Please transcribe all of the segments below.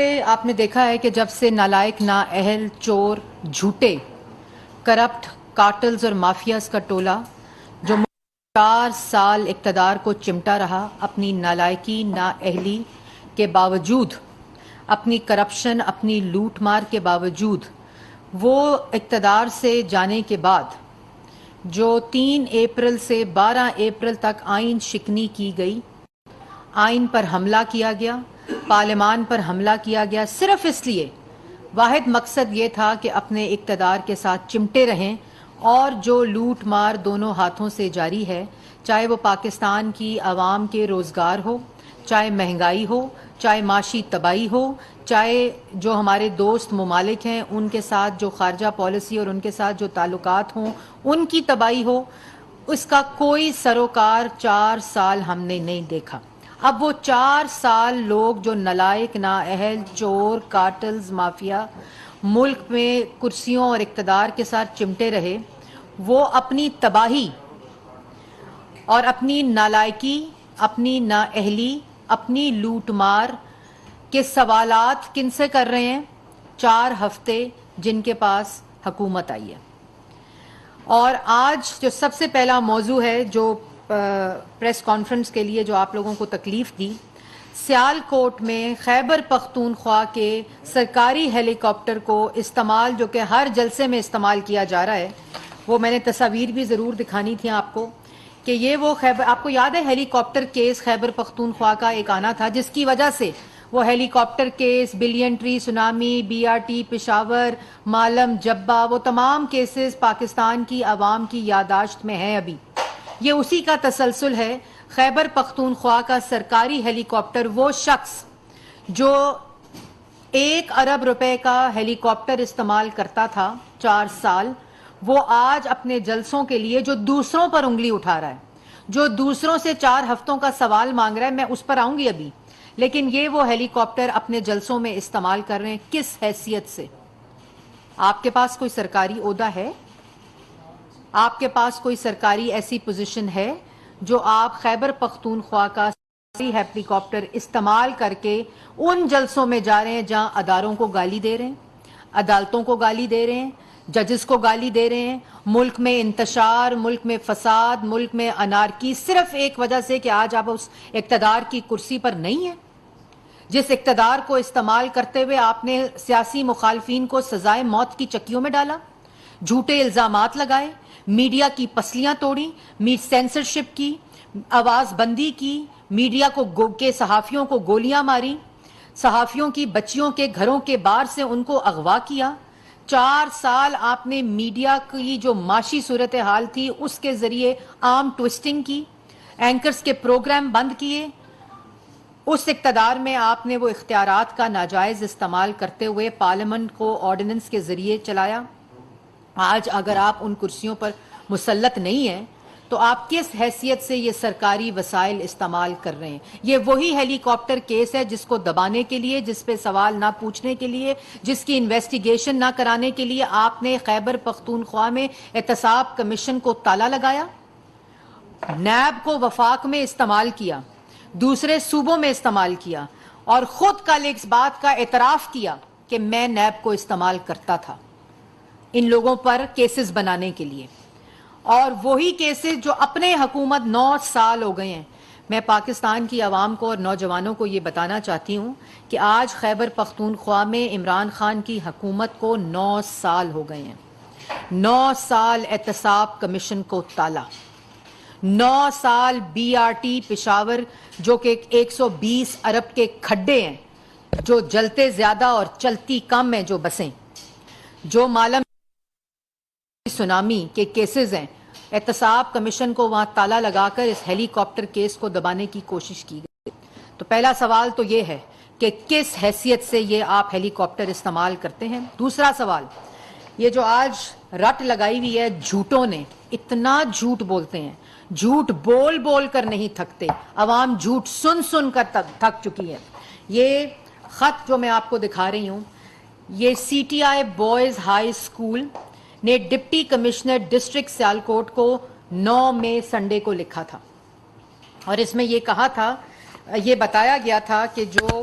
آپ نے دیکھا ہے کہ جب سے نالائق نااہل چور جھوٹے کرپٹ کارٹلز اور مافیاز کا ٹولہ جو 4 سال اقتدار کو چمٹا رہا اپنی نالائکی نااہلی کے باوجود اپنی کرپشن اپنی لوٹ مار کے باوجود وہ اقتدار سے جانے کے بعد جو 3 اپریل سے 12 اپریل تک آئین شکنی کی گئی، آئین پر حملہ کیا گیا، پارلیمان پر حملہ کیا گیا، صرف اس لیے واحد مقصد یہ تھا کہ اپنے اقتدار کے ساتھ چمٹے رہیں اور جو لوٹ مار دونوں ہاتھوں سے جاری ہے، چاہے وہ پاکستان کی عوام کے روزگار ہو، چاہے مہنگائی ہو، چاہے معاشی تباہی ہو، چاہے جو ہمارے دوست ممالک ہیں ان کے ساتھ جو خارجہ پالیسی اور ان کے ساتھ جو تعلقات ہوں ان کی تباہی ہو، اس کا کوئی سروکار 4 سال ہم نے نہیں دیکھا۔ اب وہ 4 سال لوگ جو نالائق نااہل چور کارٹلز مافیا ملک میں کرسیوں اور اقتدار کے ساتھ چمٹے رہے، وہ اپنی تباہی اور اپنی نالائکی اپنی نااہلی اپنی لوٹ مار کے سوالات کن سے کر رہے ہیں؟ 4 ہفتے جن کے پاس حکومت آئی ہے۔ اور آج جو سب سے پہلا موضوع ہے جو پریس کانفرنس کے لیے جو آپ لوگوں کو تکلیف دی، سیالکوٹ میں خیبر پختونخوا کے سرکاری ہیلی کاپٹر کو استعمال جو کہ ہر جلسے میں استعمال کیا جا رہا ہے، وہ میں نے تصاویر بھی ضرور دکھانی تھی آپ کو کہ یہ وہ آپ کو یاد ہے helicopter case Khyber Pakhtunkhwa کا ایک آنا تھا جس کی وجہ سے وہ helicopter case, billion tree tsunami, BRT Peshawar, Malam Jabba, وہ تمام کیسز پاکستان کی عوام کی یادداشت میں ہیں ابھی۔ یہ اسی کا تسلسل ہے۔ خیبر پختونخوا کا سرکاری ہیلی کاپٹر، وہ شخص جو 1 ارب روپے کا ہیلی کاپٹر استعمال کرتا تھا 4 سال، وہ آج اپنے جلسوں کے لیے جو دوسروں پر انگلی اٹھا رہا ہے، جو دوسروں سے 4 ہفتوں کا سوال مانگ رہا ہے، میں اس پر آؤں گی ابھی، لیکن یہ وہ ہیلی کاپٹر اپنے جلسوں میں استعمال کر رہے ہیں۔ کس حیثیت سے؟ آپ کے پاس کوئی سرکاری عہدہ ہے؟ آپ کے پاس کوئی سرکاری ایسی پوزیشن ہے جو آپ خیبر پختونخوا کا ہیلی کاپٹر استعمال کر کے ان جلسوں میں جا رہے ہیں جہاں اداروں کو گالی دے رہے ہیں، عدالتوں کو گالی دے رہے ہیں، ججز کو گالی دے رہے ہیں، ملک میں انتشار، ملک میں فساد، ملک میں انارکی، صرف ایک وجہ سے کہ آج آپ اس اقتدار کی کرسی پر نہیں ہیں، جس اقتدار کو استعمال کرتے ہوئے آپ نے سیاسی مخالفین کو سزائے موت کی چکیوں میں ڈالا، جھوٹے الزامات لگائے، میڈیا کی پسلیاں توڑی، سینسرشپ کی، آواز بندی کی، میڈیا کے صحافیوں کو گولیاں ماری، صحافیوں کی بچیوں کے گھروں کے باہر سے ان کو اغوا کیا۔ 4 سال آپ نے میڈیا کی جو معاشی صورتحال تھی اس کے ذریعے عام ٹوسٹنگ کی، اینکرز کے پروگرام بند کیے۔ اس اقتدار میں آپ نے وہ اختیارات کا ناجائز استعمال کرتے ہوئے پارلیمنٹ کو آرڈیننس کے ذریعے چلایا۔ آج اگر آپ ان کرسیوں پر مسلط نہیں ہیں تو آپ کس حیثیت سے یہ سرکاری وسائل استعمال کر رہے ہیں؟ یہ وہی ہیلی کاپٹر کیس ہے جس کو دبانے کے لیے، جس پہ سوال نہ پوچھنے کے لیے، جس کی انویسٹیگیشن نہ کرانے کے لیے آپ نے خیبر پختونخوا میں احتساب کمیشن کو تالا لگایا، نیب کو وفاق میں استعمال کیا، دوسرے صوبوں میں استعمال کیا، اور خود کل اس بات کا اعتراف کیا کہ میں نیب کو استعمال کرتا تھا ان لوگوں پر کیسز بنانے کے لیے۔ اور وہی کیسز جو اپنے حکومت 9 سال ہو گئے ہیں۔ میں پاکستان کی عوام کو اور نوجوانوں کو یہ بتانا چاہتی ہوں کہ آج خیبر پختونخوا میں عمران خان کی حکومت کو 9 سال ہو گئے ہیں۔ 9 سال احتساب کمیشن کو تالا، 9 سال BRT پشاور جو کہ 120 ارب کے کھڈے ہیں، جو جلتے زیادہ اور چلتی کم ہیں جو بسیں، جو مالم سونامی کے کیسز ہیں، احتساب کمیشن کو وہاں تالا لگا کر اس ہیلی کاپٹر کیس کو دبانے کی کوشش کی گئی۔ تو پہلا سوال تو یہ ہے کہ کس حیثیت سے یہ آپ ہیلی کاپٹر استعمال کرتے ہیں؟ دوسرا سوال، یہ جو آج رٹ لگائی ہوئی ہے جھوٹوں نے، اتنا جھوٹ بولتے ہیں، جھوٹ بول بول کر نہیں تھکتے، عوام جھوٹ سن سن کر تھک چکی ہے۔ یہ خط جو میں آپ کو دکھا رہی ہوں، یہ CTI بوائز ہائی اسکول نے ڈپٹی کمشنر ڈسٹرکٹ سیالکوٹ کو 9 مئی سنڈے کو لکھا تھا، اور اس میں یہ کہا تھا، یہ بتایا گیا تھا کہ جو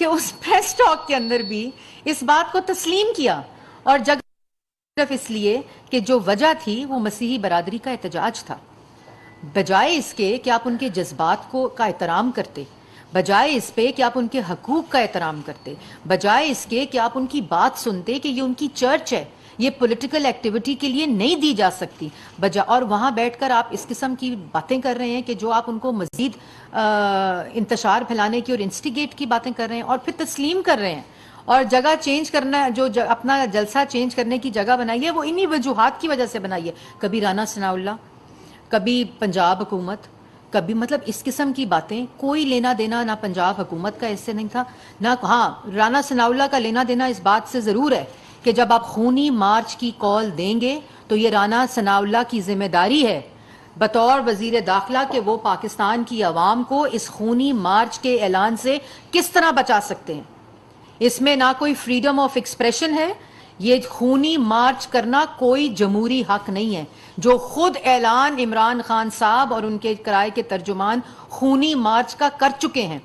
کہ اس پریس ٹاک کے اندر بھی اس بات کو تسلیم کیا، اور جگہ صرف اس لیے کہ جو وجہ تھی وہ مسیحی برادری کا احتجاج تھا، بجائے اس کے کہ آپ ان کے جذبات کا احترام کرتے، بجائے اس پہ کہ آپ ان کے حقوق کا احترام کرتے، بجائے اس کے کہ آپ ان کی بات سنتے کہ یہ ان کی چرچ ہے، یہ پولیٹیکل ایکٹیویٹی کے لیے نہیں دی جا سکتی، اور وہاں بیٹھ کر آپ اس قسم کی باتیں کر رہے ہیں کہ جو آپ ان کو مزید انتشار پھیلانے کی اور انسٹیگیٹ کی باتیں کر رہے ہیں، اور پھر تسلیم کر رہے ہیں، اور جگہ چینج کرنا، جو اپنا جلسہ چینج کرنے کی جگہ بنائی ہے وہ انہی وجوہات کی وجہ سے بنائی ہے، کبھی رانا ثناء اللہ، کبھی پنجاب حکومت، کبھی مطلب اس قسم کی باتیں، کوئی لینا دینا نہ پنجاب حکومت کا اس سے نہیں تھا، نہ ہاں رانا ثناء اللہ کا لینا دینا اس بات سے ضرور ہے کہ جب آپ خونی مارچ کی کال دیں گے تو یہ رانا ثناء اللہ کی ذمہ داری ہے بطور وزیر داخلہ کہ وہ پاکستان کی عوام کو اس خونی مارچ کے اعلان سے کس طرح بچا سکتے ہیں۔ اس میں نہ کوئی فریڈم آف ایکسپریشن ہے، یہ خونی مارچ کرنا کوئی جمہوری حق نہیں ہے، جو خود اعلان عمران خان صاحب اور ان کے کرائے کے ترجمان خونی مارچ کا کر چکے ہیں۔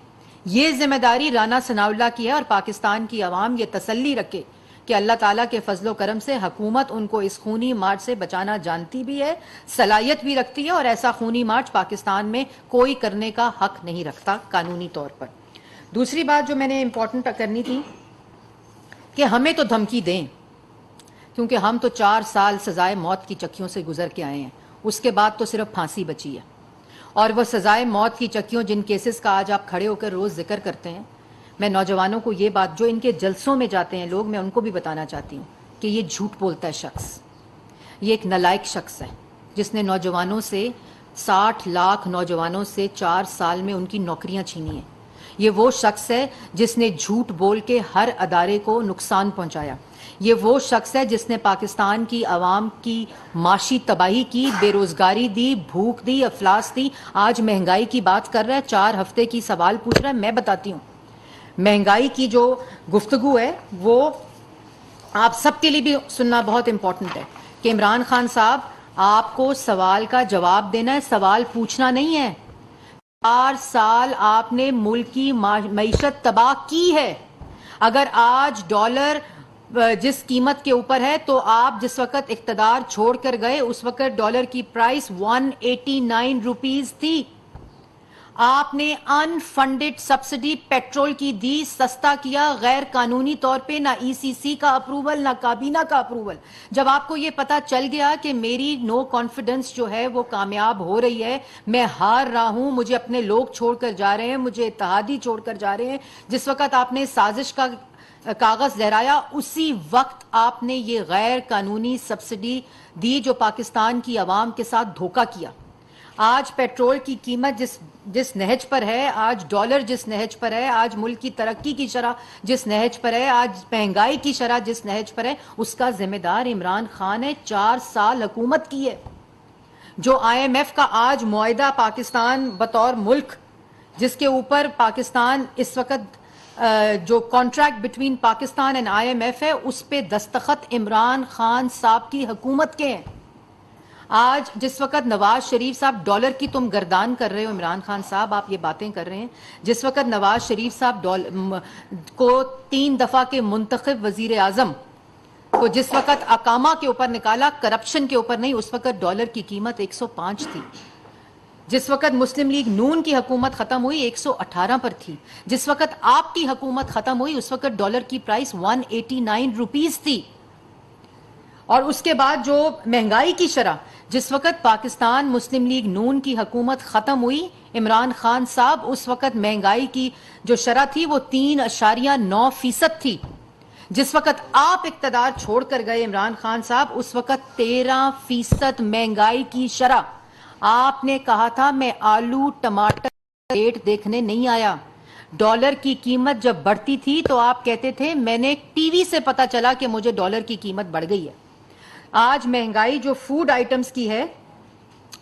یہ ذمہ داری رانا ثناء اللہ کی ہے، اور پاکستان کی عوام یہ تسلی رکھے کہ اللہ تعالیٰ کے فضل و کرم سے حکومت ان کو اس خونی مارچ سے بچانا جانتی بھی ہے، صلاحیت بھی رکھتی ہے، اور ایسا خونی مارچ پاکستان میں کوئی کرنے کا حق نہیں رکھتا قانونی طور پر۔ دوسری بات جو میں نے امپورٹنٹ کرنی تھی کہ ہمیں تو دھمکی دیں، کیونکہ ہم تو 4 سال سزائے موت کی چکیوں سے گزر کے آئے ہیں، اس کے بعد تو صرف پھانسی بچی ہے، اور وہ سزائے موت کی چکیوں جن کیسز کا آج آپ کھڑے ہو کر روز ذکر کرتے ہیں، میں نوجوانوں کو یہ بات، جو ان کے جلسوں میں جاتے ہیں لوگ، میں ان کو بھی بتانا چاہتی ہوں کہ یہ جھوٹ بولتا ہے شخص، یہ ایک نالائق شخص ہے جس نے نوجوانوں سے 60 لاکھ نوجوانوں سے 4 سال میں ان کی نوکریاں چھینی ہیں۔ یہ وہ شخص ہے جس نے جھوٹ بول کے ہر ادارے کو نقصان پہنچایا۔ یہ وہ شخص ہے جس نے پاکستان کی عوام کی معاشی تباہی کی، بے روزگاری دی، بھوک دی، افلاس دی، آج مہنگائی کی بات کر رہا ہے، 4 ہفتے کی سوال پوچھ رہا ہے۔ میں بتاتی ہوں مہنگائی کی جو گفتگو ہے وہ آپ سب کے لیے بھی سننا بہت امپورٹنٹ ہے کہ عمران خان صاحب آپ کو سوال کا جواب دینا ہے، سوال پوچھنا نہیں ہے۔ 4 سال آپ نے ملک کی معیشت تباہ کی ہے۔ اگر آج ڈالر جس قیمت کے اوپر ہے تو آپ جس وقت اقتدار چھوڑ کر گئے اس وقت ڈالر کی پرائس 189 روپیز تھی۔ آپ نے ان فنڈڈ سبسڈی پیٹرول کی دی، سستا کیا غیر قانونی طور پہ، نہ ای سی سی کا اپروول نہ کابینہ کا اپروول۔ جب آپ کو یہ پتا چل گیا کہ میری نو کانفیڈنس جو ہے وہ کامیاب ہو رہی ہے، میں ہار رہا ہوں، مجھے اپنے لوگ چھوڑ کر جا رہے ہیں، مجھے اتحادی چھوڑ کر جا رہے ہیں، جس وقت آپ نے سازش کا کاغذ لہرایا اسی وقت آپ نے یہ غیر قانونی سبسڈی دی جو پاکستان کی عوام کے ساتھ دھوکہ کیا۔ آج پیٹرول کی قیمت جس نہج پر ہے، آج ڈالر جس نہج پر ہے، آج ملک کی ترقی کی شرح جس نہج پر ہے، آج مہنگائی کی شرح جس نہج پر ہے، اس کا ذمہ دار عمران خان ہے۔ 4 سال حکومت کی ہے۔ جو آئی ایم ایف کا آج معاہدہ پاکستان بطور ملک، جس کے اوپر پاکستان اس وقت جو contract between Pakistan and I M F ہے، اس پہ دستخط عمران خان صاحب کی حکومت کے ہیں۔ آج جس وقت نواز شریف صاحب ڈالر کی تم گردان کر رہے ہو، عمران خان صاحب آپ یہ باتیں کر رہے ہیں، جس وقت نواز شریف صاحب کو 3 دفعہ کے منتخب وزیر اعظم کو جس وقت اقامہ کے اوپر نکالا، کرپشن کے اوپر نہیں، اس وقت ڈالر کی قیمت 105 تھی۔ جس وقت مسلم لیگ نون کی حکومت ختم ہوئی 118 پر تھی۔ جس وقت آپ کی حکومت ختم ہوئی اس وقت ڈالر کی پرائس 189 روپیز تھی۔ اور اس کے بعد جو مہنگائی کی شرح، جس وقت پاکستان مسلم لیگ نون کی حکومت ختم ہوئی، عمران خان صاحب اس وقت مہنگائی کی جو شرح تھی وہ 3.9% تھی۔ جس وقت آپ اقتدار چھوڑ کر گئے عمران خان صاحب، اس وقت 13% مہنگائی کی شرح۔ آپ نے کہا تھا میں آلو ٹماٹر ریٹ دیکھنے نہیں آیا۔ ڈالر کی قیمت جب بڑھتی تھی تو آپ کہتے تھے میں نے ٹی وی سے پتا چلا کہ مجھے ڈالر کی قیمت بڑھ گئی ہے۔ آج مہنگائی جو فوڈ آئٹمز کی ہے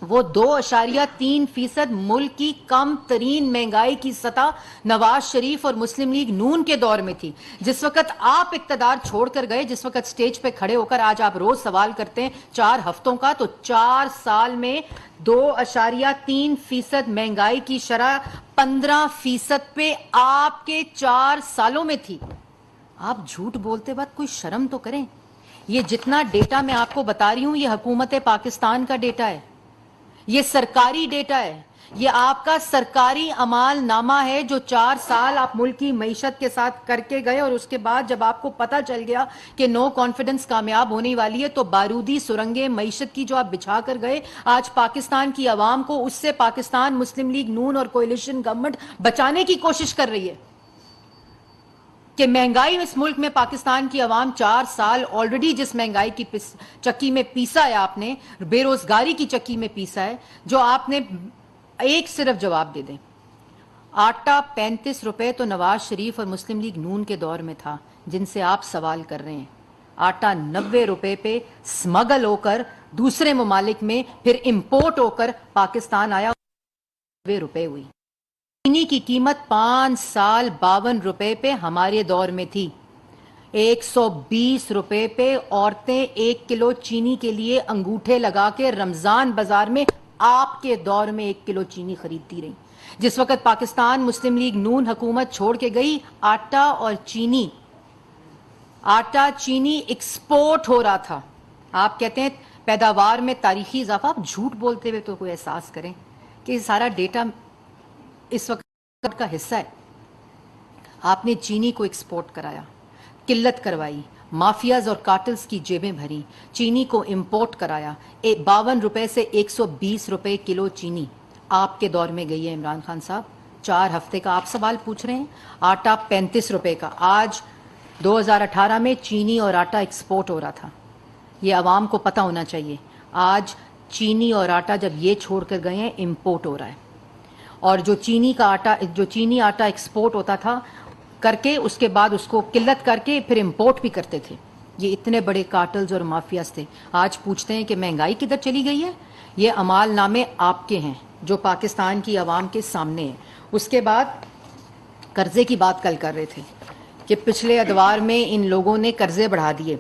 وہ 2.3% ملک کی کم ترین مہنگائی کی سطح نواز شریف اور مسلم لیگ نون کے دور میں تھی. جس وقت آپ اقتدار چھوڑ کر گئے, جس وقت سٹیج پہ کھڑے ہو کر آج آپ روز سوال کرتے ہیں 4 ہفتوں کا, تو 4 سال میں 2.3% مہنگائی کی شرح 15% پہ آپ کے 4 سالوں میں تھی. آپ جھوٹ بولتے وقت کوئی شرم تو کریں. یہ جتنا ڈیٹا میں آپ کو بتا رہی ہوں یہ حکومت پاکستان کا ڈیٹا ہے, یہ سرکاری ڈیٹا ہے, یہ آپ کا سرکاری اعمال نامہ ہے جو 4 سال آپ ملک کی معیشت کے ساتھ کر کے گئے, اور اس کے بعد جب آپ کو پتا چل گیا کہ نو کانفیڈنس کامیاب ہونے والی ہے تو بارودی سرنگیں معیشت کی جو آپ بچھا کر گئے, آج پاکستان کی عوام کو اس سے پاکستان مسلم لیگ نون اور کولیشن گورنمنٹ بچانے کی کوشش کر رہی ہے کہ مہنگائی اس ملک میں پاکستان کی عوام 4 سال آلریڈی جس مہنگائی کی چکی میں پیسا ہے, آپ نے بے روزگاری کی چکی میں پیسا ہے, جو آپ نے ایک صرف جواب دے دیں. آٹا 35 روپے تو نواز شریف اور مسلم لیگ نون کے دور میں تھا جن سے آپ سوال کر رہے ہیں. آٹا 90 روپے پہ سمگل ہو کر دوسرے ممالک میں پھر امپورٹ ہو کر پاکستان آیا, 90 روپے ہوئی. چینی کی قیمت 5 سال 52 روپے پہ ہمارے دور میں تھی. 120 روپے پہ عورتیں 1 کلو چینی کے لیے انگوٹھے لگا کے رمضان بازار میں آپ کے دور میں 1 کلو چینی خریدتی رہی. جس وقت پاکستان مسلم لیگ نون حکومت چھوڑ کے گئی, آٹا چینی ایکسپورٹ ہو رہا تھا. آپ کہتے ہیں پیداوار میں تاریخی اضافہ, آپ جھوٹ بولتے ہوئے تو کوئی احساس کریں کہ یہ سارا ڈیٹا اس وقت کا حصہ ہے. آپ نے چینی کو ایکسپورٹ کرایا, قلت کروائی, مافیاز اور کارٹلز کی جیبیں بھری, چینی کو امپورٹ کرایا. 52 روپے سے 120 روپے کلو چینی آپ کے دور میں گئی ہے عمران خان صاحب. 4 ہفتے کا آپ سوال پوچھ رہے ہیں. آٹا 35 روپے کا, آج 2018 میں چینی اور آٹا ایکسپورٹ ہو رہا تھا. یہ عوام کو پتہ ہونا چاہیے. آج چینی اور آٹا جب یہ چھوڑ کر گئے ہیں امپورٹ ہو رہا ہے, اور جو چینی آٹا ایکسپورٹ ہوتا تھا کر کے اس کے بعد اس کو قلت کر کے پھر امپورٹ بھی کرتے تھے. یہ اتنے بڑے کارٹلز اور مافیاز تھے. آج پوچھتے ہیں کہ مہنگائی کدھر چلی گئی ہے. یہ اعمال نامے آپ کے ہیں جو پاکستان کی عوام کے سامنے ہیں. اس کے بعد قرضے کی بات کل کر رہے تھے کہ پچھلے ادوار میں ان لوگوں نے قرضے بڑھا دیے.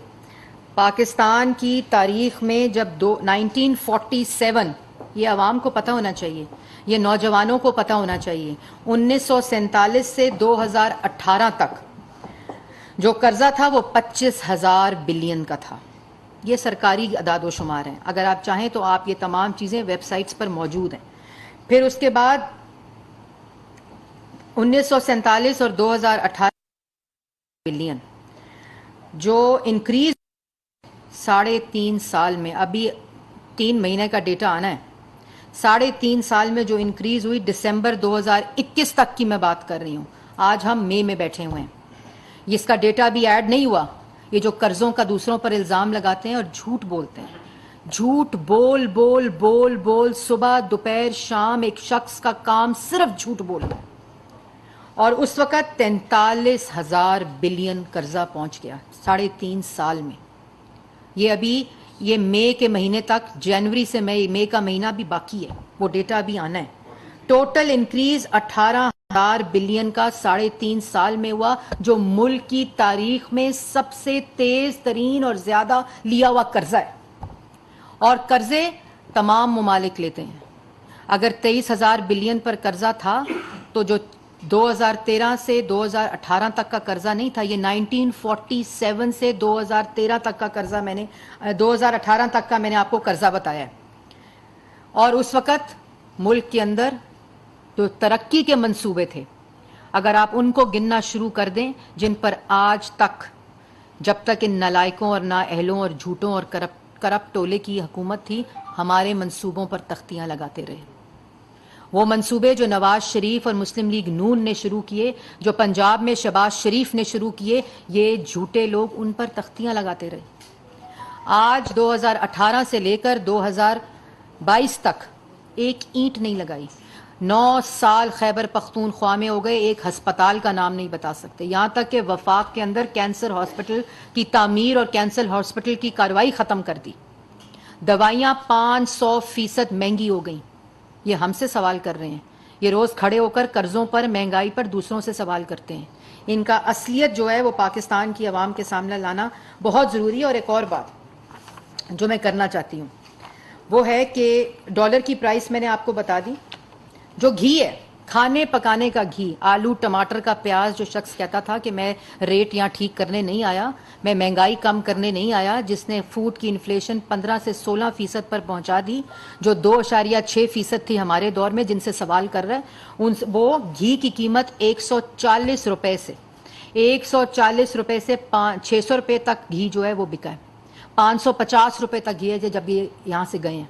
پاکستان کی تاریخ میں جب 1947, یہ عوام کو پتہ ہونا چاہیے, یہ نوجوانوں کو پتہ ہونا چاہیے, 1947 سے 2018 تک جو قرضہ تھا وہ 25,000 بلین کا تھا. یہ سرکاری اعداد و شمار ہیں, اگر آپ چاہیں تو آپ یہ تمام چیزیں ویب سائٹس پر موجود ہیں. پھر اس کے بعد 1947 اور 2018 بلین جو انکریز 3.5 سال میں, ابھی 3 مہینے کا ڈیٹا آنا ہے, 3.5 سال میں جو انکریز ہوئی, دسمبر 2021 تک کی میں بات کر رہی ہوں, آج ہم مئی میں بیٹھے ہوئے ہیں. اس کا ڈیٹا بھی ایڈ نہیں ہوا. یہ جو قرضوں کا دوسروں پر الزام لگاتے ہیں اور جھوٹ بولتے ہیں, جھوٹ بول بول بول بول صبح دوپہر شام ایک شخص کا کام صرف جھوٹ بولنا. اور اس وقت 43,000 بلین قرضہ پہنچ گیا 3.5 سال میں. یہ مئی کے مہینے تک, جنوری سے مئی کا مہینہ بھی باقی ہے, وہ ڈیٹا بھی آنا ہے. ٹوٹل انکریز 18,000 بلین کا 3.5 سال میں ہوا, جو ملک کی تاریخ میں سب سے تیز ترین اور زیادہ لیا ہوا قرضہ ہے. اور قرضے تمام ممالک لیتے ہیں. اگر 23,000 بلین پر قرضہ تھا تو جو 2013 سے 2018 تک کا قرضہ نہیں تھا, یہ 1947 سے 2013 تک کا قرضہ, 2018 تک کا میں نے آپ کو قرضہ بتایا ہے. اور اس وقت ملک کے اندر جو ترقی کے منصوبے تھے, اگر آپ ان کو گننا شروع کر دیں, جن پر آج تک جب تک ان نالائکوں اور نااہلوں اور جھوٹوں اور کرپٹ ٹولے کی حکومت تھی, ہمارے منصوبوں پر تختیاں لگاتے رہے. وہ منصوبے جو نواز شریف اور مسلم لیگ نون نے شروع کیے, جو پنجاب میں شہباز شریف نے شروع کیے, یہ جھوٹے لوگ ان پر تختیاں لگاتے رہے. آج 2018 سے لے کر 2022 تک ایک اینٹ نہیں لگائی. 9 سال خیبر پختونخوا میں ہو گئے, ایک ہسپتال کا نام نہیں بتا سکتے. یہاں تک کہ وفاق کے اندر کینسر ہاسپٹل کی تعمیر اور کینسر ہاسپٹل کی کارروائی ختم کر دی. دوائیاں 500% مہنگی ہو گئیں. یہ ہم سے سوال کر رہے ہیں. یہ روز کھڑے ہو کر قرضوں پر مہنگائی پر دوسروں سے سوال کرتے ہیں. ان کا اصلیت جو ہے وہ پاکستان کی عوام کے سامنے لانا بہت ضروری ہے. اور ایک اور بات جو میں کرنا چاہتی ہوں وہ ہے کہ ڈالر کی پرائس میں نے آپ کو بتا دی. جو گھی ہے، کھانے پکانے کا گھی، آلو ٹماٹر کا پیاز، جو شخص کہتا تھا کہ میں ریٹ یہاں ٹھیک کرنے نہیں آیا، میں مہنگائی کم کرنے نہیں آیا، جس نے فوڈ کی انفلیشن 15 سے 16% پر پہنچا دی، جو 2.6% تھی ہمارے دور میں، جن سے سوال کر رہا ہے، وہ گھی کی قیمت 140 روپے سے 600 روپے تک گھی جو ہے وہ بکا ہے. 550 روپے تک گھی ہے جب یہ یہاں سے گئے ہیں.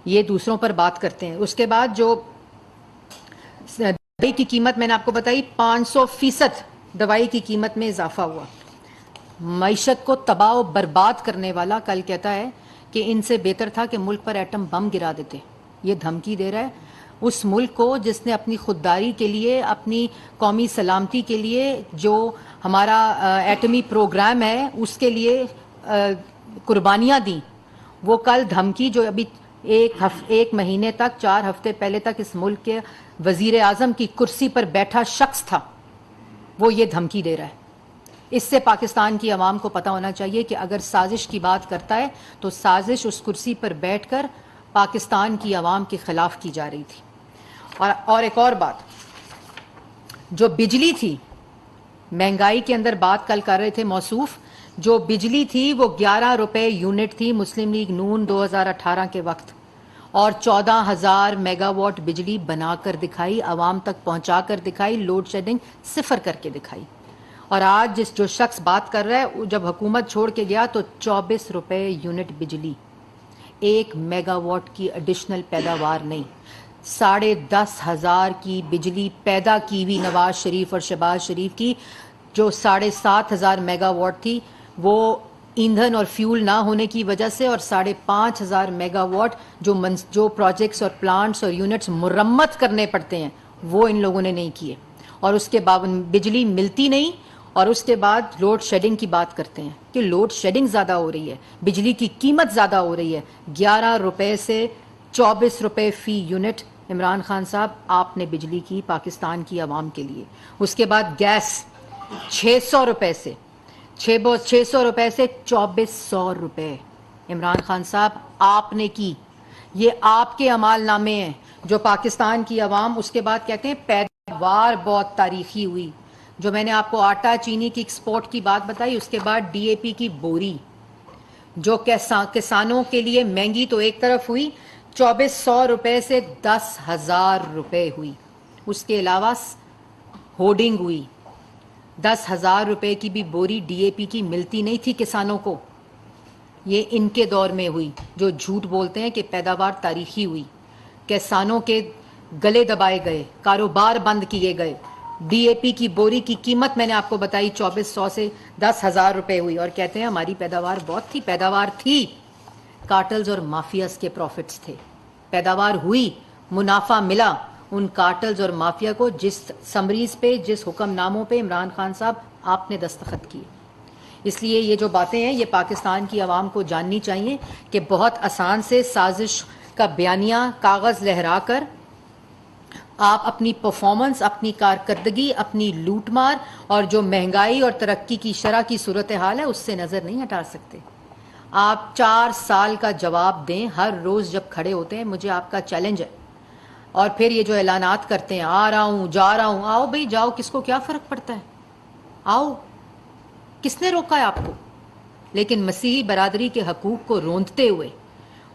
یہ دوسروں پر بات کرتے ہیں. اس کے بعد جو دوائی کی قیمت میں نے آپ کو بتائی، 500% دوائی کی قیمت میں اضافہ ہوا. معیشت کو تباہ و برباد کرنے والا کل کہتا ہے کہ ان سے بہتر تھا کہ ملک پر ایٹم بم گرا دیتے. یہ دھمکی دے رہا ہے اس ملک کو جس نے اپنی خودداری کے لیے، اپنی قومی سلامتی کے لیے، جو ہمارا ایٹمی پروگرام ہے اس کے لیے قربانیاں دیں. وہ کل دھمکی جو ابھی ایک مہینے تک، 4 ہفتے پہلے تک اس ملک کے وزیر اعظم کی کرسی پر بیٹھا شخص تھا، وہ یہ دھمکی دے رہا ہے. اس سے پاکستان کی عوام کو پتہ ہونا چاہیے کہ اگر سازش کی بات کرتا ہے تو سازش اس کرسی پر بیٹھ کر پاکستان کی عوام کے خلاف کی جا رہی تھی. اور ایک اور بات، جو بجلی تھی، مہنگائی کے اندر بات کل کر رہے تھے موصوف، جو بجلی تھی وہ 11 روپے یونٹ تھی مسلم لیگ نون 2018 کے وقت، اور 14,000 میگا واٹ بجلی بنا کر دکھائی، عوام تک پہنچا کر دکھائی، لوڈ شیڈنگ 0 کر کے دکھائی. اور آج جو شخص بات کر رہا ہے، جب حکومت چھوڑ کے گیا تو 24 روپے یونٹ بجلی، 1 میگا واٹ کی ایڈیشنل پیداوار نہیں. 10,500 کی بجلی پیدا کی ہوئی نواز شریف اور شہباز شریف کی، جو 7,500 میگا واٹ تھی، وہ ایندھن اور فیول نہ ہونے کی وجہ سے، اور 5,500 میگا واٹ جو پروجیکٹس اور پلانٹس اور یونٹس مرمت کرنے پڑتے ہیں وہ ان لوگوں نے نہیں کیے. اور اس کے بعد بجلی ملتی نہیں، اور اس کے بعد لوڈ شیڈنگ کی بات کرتے ہیں کہ لوڈ شیڈنگ زیادہ ہو رہی ہے، بجلی کی قیمت زیادہ ہو رہی ہے، 11 روپے سے 24 روپے فی یونٹ. عمران خان صاحب، آپ نے بجلی کی پاکستان کی عوام کے لیے. اس کے بعد گیس 600 روپے سے 2400 روپے. عمران خان صاحب، آپ نے کی. یہ آپ کے اعمال نامے ہیں جو پاکستان کی عوام. اس کے بعد کہتے ہیں پیداوار بہت تاریخی ہوئی. جو میں نے آپ کو آٹا چینی کی ایکسپورٹ کی بات بتائی، اس کے بعد ڈی اے پی کی بوری جو کسانوں کے لیے مہنگی تو ایک طرف ہوئی، 2400 روپے سے 10,000 روپے ہوئی. اس کے علاوہ ہوڈنگ ہوئی. 10,000 روپے کی بھی بوری ڈی اے پی کی ملتی نہیں تھی کسانوں کو. یہ ان کے دور میں ہوئی، جو جھوٹ بولتے ہیں کہ پیداوار تاریخی ہوئی. کسانوں کے گلے دبائے گئے، کاروبار بند کیے گئے. ڈی اے پی کی بوری کی قیمت میں نے آپ کو بتائی 2400 سے 10,000 روپے ہوئی. اور کہتے ہیں ہماری پیداوار بہت تھی. پیداوار تھی، کارٹلز اور مافیاز کے پروفٹس تھے. پیداوار ہوئی، منافع ملا ان کارٹلز اور مافیا کو، جس سمریز پہ، جس حکم ناموں پہ عمران خان صاحب آپ نے دستخط کیے. اس لیے یہ جو باتیں ہیں یہ پاکستان کی عوام کو جاننی چاہیے کہ بہت آسان سے سازش کا بیانیہ کاغذ لہرا کر آپ اپنی پرفارمنس، اپنی کارکردگی، اپنی لوٹ مار اور جو مہنگائی اور ترقی کی شرح کی صورتحال ہے اس سے نظر نہیں ہٹا سکتے. آپ 4 سال کا جواب دیں ہر روز جب کھڑے ہوتے ہیں. مجھے آپ کا چیلنج ہے. اور پھر یہ جو اعلانات کرتے ہیں، آ رہا ہوں، جا رہا ہوں. آؤ بھائی، جاؤ، کس کو کیا فرق پڑتا ہے؟ آؤ، کس نے روکا ہے آپ کو؟ لیکن مسیحی برادری کے حقوق کو روندتے ہوئے،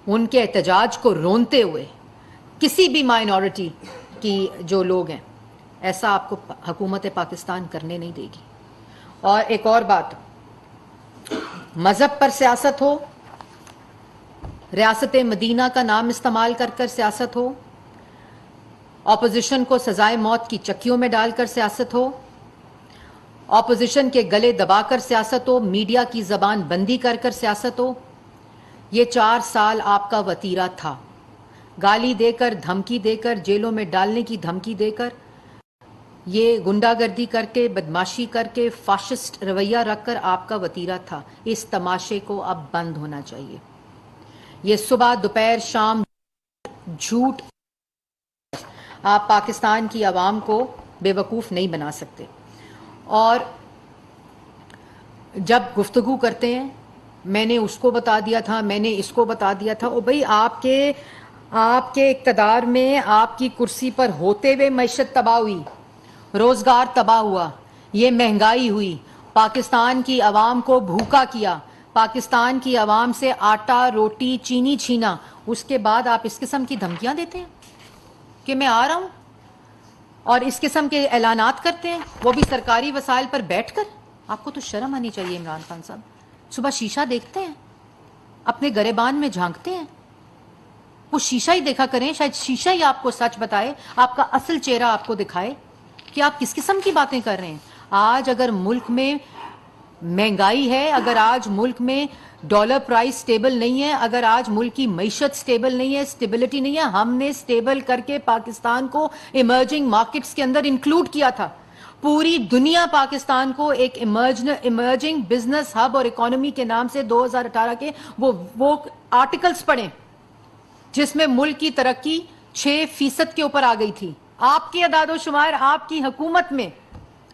ان کے احتجاج کو روندتے ہوئے، کسی بھی مائنورٹی کی جو لوگ ہیں، ایسا آپ کو حکومت پاکستان کرنے نہیں دے گی. اور ایک اور بات، مذہب پر سیاست ہو، ریاست مدینہ کا نام استعمال کر کر سیاست ہو، اپوزیشن کو سزائے موت کی چکیوں میں ڈال کر سیاست ہو، اپوزیشن کے گلے دبا کر سیاست ہو، میڈیا کی زبان بندی کر کر سیاست ہو، یہ 4 سال آپ کا وتیرہ تھا. گالی دے کر، دھمکی دے کر، جیلوں میں ڈالنے کی دھمکی دے کر، یہ گنڈا گردی کر کے، بدماشی کر کے، فاشسٹ رویہ رکھ کر آپ کا وتیرہ تھا. اس تماشے کو اب بند ہونا چاہیے. یہ صبح دوپہر شام جھوٹ. آپ پاکستان کی عوام کو بے وقوف نہیں بنا سکتے. اور جب گفتگو کرتے ہیں میں نے اس کو بتا دیا تھا, میں نے اس کو بتا دیا تھا, او بھائی آپ کے اقتدار میں آپ کی کرسی پر ہوتے ہوئے معیشت تباہ ہوئی, روزگار تباہ ہوا, یہ مہنگائی ہوئی, پاکستان کی عوام کو بھوکا کیا, پاکستان کی عوام سے آٹا روٹی چینی چھینا. اس کے بعد آپ اس قسم کی دھمکیاں دیتے ہیں کہ میں آ رہا ہوں, اور اس قسم کے اعلانات کرتے ہیں, وہ بھی سرکاری وسائل پر بیٹھ کر. آپ کو تو شرم آنی چاہیے عمران خان صاحب. صبح شیشہ دیکھتے ہیں, اپنے گریبان میں جھانکتے ہیں, وہ شیشہ ہی دیکھا کریں, شاید شیشہ ہی آپ کو سچ بتائے, آپ کا اصل چہرہ آپ کو دکھائے کہ آپ کس قسم کی باتیں کر رہے ہیں. آج اگر ملک میں مہنگائی ہے, اگر آج ملک میں ڈالر پرائس سٹیبل نہیں ہے, اگر آج ملک کی معیشت سٹیبل نہیں ہے, سٹیبلٹی نہیں ہے, ہم نے سٹیبل کر کے پاکستان کو ایمرجنگ مارکیٹس کے اندر انکلوڈ کیا تھا. پوری دنیا پاکستان کو ایک ایمرجنگ بزنس ہب اور اکانومی کے نام سے 2018 کے وہ آرٹیکلز پڑھیں جس میں ملک کی ترقی 6% کے اوپر آ گئی تھی. آپ کے اعداد و شمار, آپ کی حکومت میں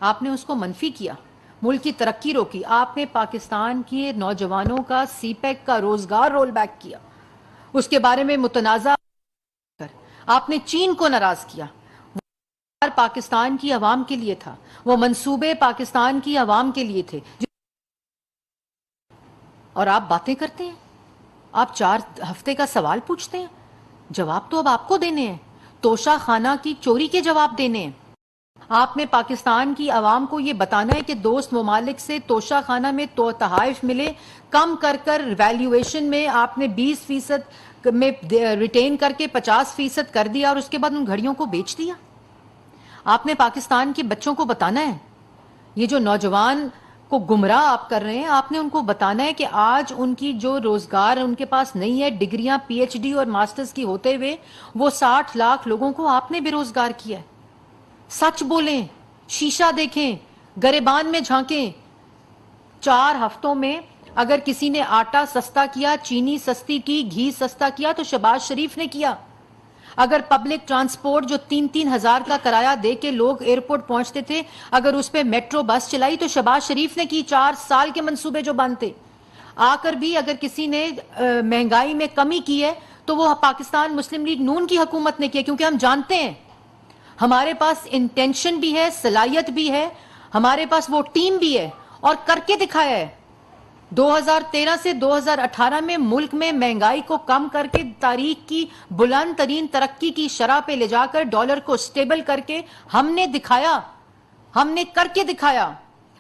آپ نے اس کو منفی کیا, ملک کی ترقی روکی. آپ نے پاکستان کے نوجوانوں کا سی پیک کا روزگار رول بیک کیا, اس کے بارے میں متنازع کر آپ نے چین کو ناراض کیا. وہ پاکستان کی عوام کے لیے تھا, وہ منصوبے پاکستان کی عوام کے لیے تھے, اور آپ باتیں کرتے ہیں. آپ 4 ہفتے کا سوال پوچھتے ہیں, جواب تو اب آپ کو دینے ہیں, توشہ خانہ کی چوری کے جواب دینے ہیں. آپ نے پاکستان کی عوام کو یہ بتانا ہے کہ دوست ممالک سے توشہ خانہ میں تحائف ملے, کم کر ویلیویشن میں آپ نے 20% میں ریٹین کر کے 50% کر دیا, اور اس کے بعد ان گھڑیوں کو بیچ دیا. آپ نے پاکستان کے بچوں کو بتانا ہے, یہ جو نوجوان کو گمراہ آپ کر رہے ہیں, آپ نے ان کو بتانا ہے کہ آج ان کی جو روزگار ان کے پاس نہیں ہے, ڈگریاں پی ایچ ڈی اور ماسٹرز کی ہوتے ہوئے وہ 60 لاکھ لوگوں کو آپ نے بے روزگار کیا ہے. سچ بولیں, شیشہ دیکھیں, گریبان میں جھانکیں. 4 ہفتوں میں اگر کسی نے آٹا سستا کیا, چینی سستی کی, گھی سستا کیا تو شہباز شریف نے کیا. اگر پبلک ٹرانسپورٹ جو 3-3 ہزار کا کرایہ دے کے لوگ ایئرپورٹ پہنچتے تھے, اگر اس پہ میٹرو بس چلائی تو شہباز شریف نے کی. 4 سال کے منصوبے جو بند تھے. آ کر بھی اگر کسی نے مہنگائی میں کمی کی ہے تو وہ پاکستان مسلم لیگ نون کی حکومت نے کیا, کیونکہ ہم جانتے ہیں ہمارے پاس انٹینشن بھی ہے, صلاحیت بھی ہے, ہمارے پاس وہ ٹیم بھی ہے, اور کر کے دکھایا ہے. 2013 سے 2018 میں ملک میں مہنگائی کو کم کر کے تاریخ کی بلند ترین ترقی کی شرح پہ لے جا کر ڈالر کو سٹیبل کر کے ہم نے دکھایا, ہم نے کر کے دکھایا.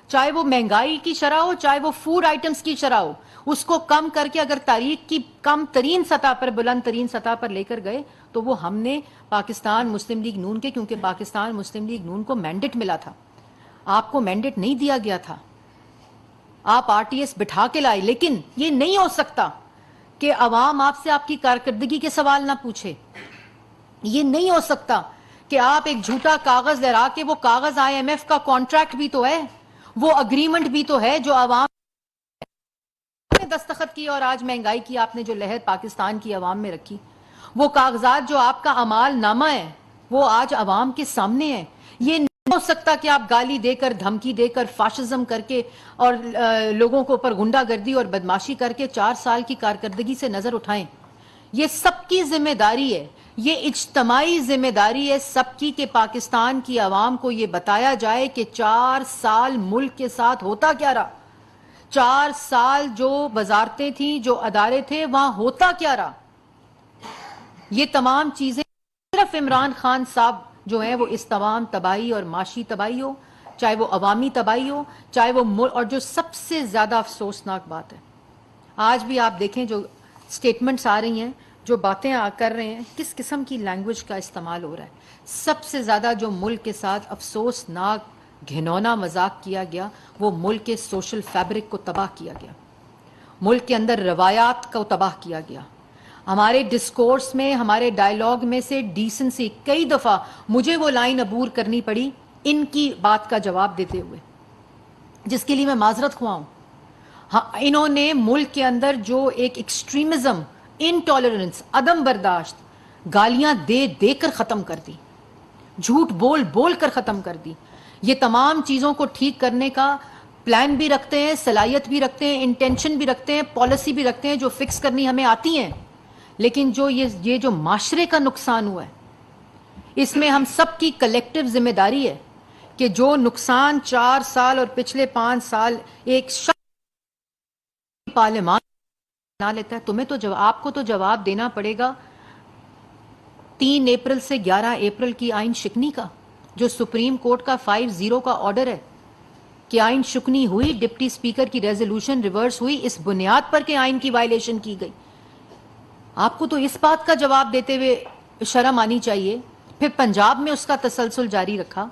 چاہے وہ مہنگائی کی شرح ہو, چاہے وہ فوڈ آئٹمز کی شرح ہو, اس کو کم کر کے اگر تاریخ کی کم ترین سطح پر, بلند ترین سطح پر لے کر گئے تو وہ ہم نے پاکستان مسلم لیگ نون کے, کیونکہ پاکستان مسلم لیگ نون کو مینڈیٹ ملا تھا, آپ کو مینڈیٹ نہیں دیا گیا تھا. آپ آر ٹی ایس بٹھا کے لائے, لیکن یہ نہیں ہو سکتا کہ عوام آپ سے آپ کی کارکردگی کے سوال نہ پوچھے. یہ نہیں ہو سکتا کہ آپ ایک جھوٹا کاغذ لہرا کے, وہ کاغذ آئی ایم ایف کا کانٹریکٹ بھی تو ہے, وہ اگریمنٹ بھی تو ہے جو عوام نے دستخط کی, اور آج مہنگائی کی آپ نے جو لہر پاکستان کی عوام میں رکھی, وہ کاغذات جو آپ کا اعمال نامہ ہے وہ آج عوام کے سامنے ہے. یہ نہیں ہو سکتا کہ آپ گالی دے کر, دھمکی دے کر, فاشزم کر کے اور لوگوں کو اوپر گنڈا گردی اور بدماشی کر کے 4 سال کی کارکردگی سے نظر اٹھائیں. یہ سب کی ذمہ داری ہے, یہ اجتماعی ذمہ داری ہے سب کی کہ پاکستان کی عوام کو یہ بتایا جائے کہ 4 سال ملک کے ساتھ ہوتا کیا رہا, 4 سال جو وزارتیں تھیں, جو ادارے تھے, وہاں ہوتا کیا رہا. یہ تمام چیزیں صرف عمران خان صاحب جو ہیں وہ اس تمام تباہی اور معاشی تباہی ہو, چاہے وہ عوامی تباہی ہو, چاہے وہ اور جو سب سے زیادہ افسوسناک بات ہے, آج بھی آپ دیکھیں جو سٹیٹمنٹس آ رہی ہیں, جو باتیں کر رہے ہیں, کس قسم کی لینگویج کا استعمال ہو رہا ہے. سب سے زیادہ جو ملک کے ساتھ افسوسناک گھنونا مذاق کیا گیا وہ ملک کے سوشل فیبرک کو تباہ کیا گیا, ملک کے اندر روایات کو تباہ کیا گیا. ہمارے ڈسکورس میں, ہمارے ڈائیلاگ میں سے ڈیسنسی, کئی دفعہ مجھے وہ لائن عبور کرنی پڑی ان کی بات کا جواب دیتے ہوئے, جس کے لیے میں معذرت خواہ ہوں. انہوں نے ملک کے اندر جو ایک ایکسٹریمزم, انٹالرنس, عدم برداشت, گالیاں دے دے کر ختم کر دی, جھوٹ بول بول کر ختم کر دی. یہ تمام چیزوں کو ٹھیک کرنے کا پلان بھی رکھتے ہیں, صلاحیت بھی رکھتے ہیں, انٹینشن بھی رکھتے ہیں, پالیسی بھی رکھتے ہیں جو فکس کرنی ہمیں آتی ہیں. لیکن جو یہ جو معاشرے کا نقصان ہوا ہے, اس میں ہم سب کی کلیکٹیو ذمہ داری ہے کہ جو نقصان 4 سال اور پچھلے 5 سال ایک شخص پارلیمان بنا لیتا ہے, تمہیں تو آپ کو تو جواب دینا پڑے گا 3 اپریل سے 11 اپریل کی آئین شکنی کا, جو سپریم کورٹ کا 5-0 کا آرڈر ہے کہ آئین شکنی ہوئی, ڈپٹی اسپیکر کی ریزولوشن ریورس ہوئی اس بنیاد پر کہ آئین کی وائلیشن کی گئی. آپ کو تو اس بات کا جواب دیتے ہوئے شرم آنی چاہیے. پھر پنجاب میں اس کا تسلسل جاری رکھا,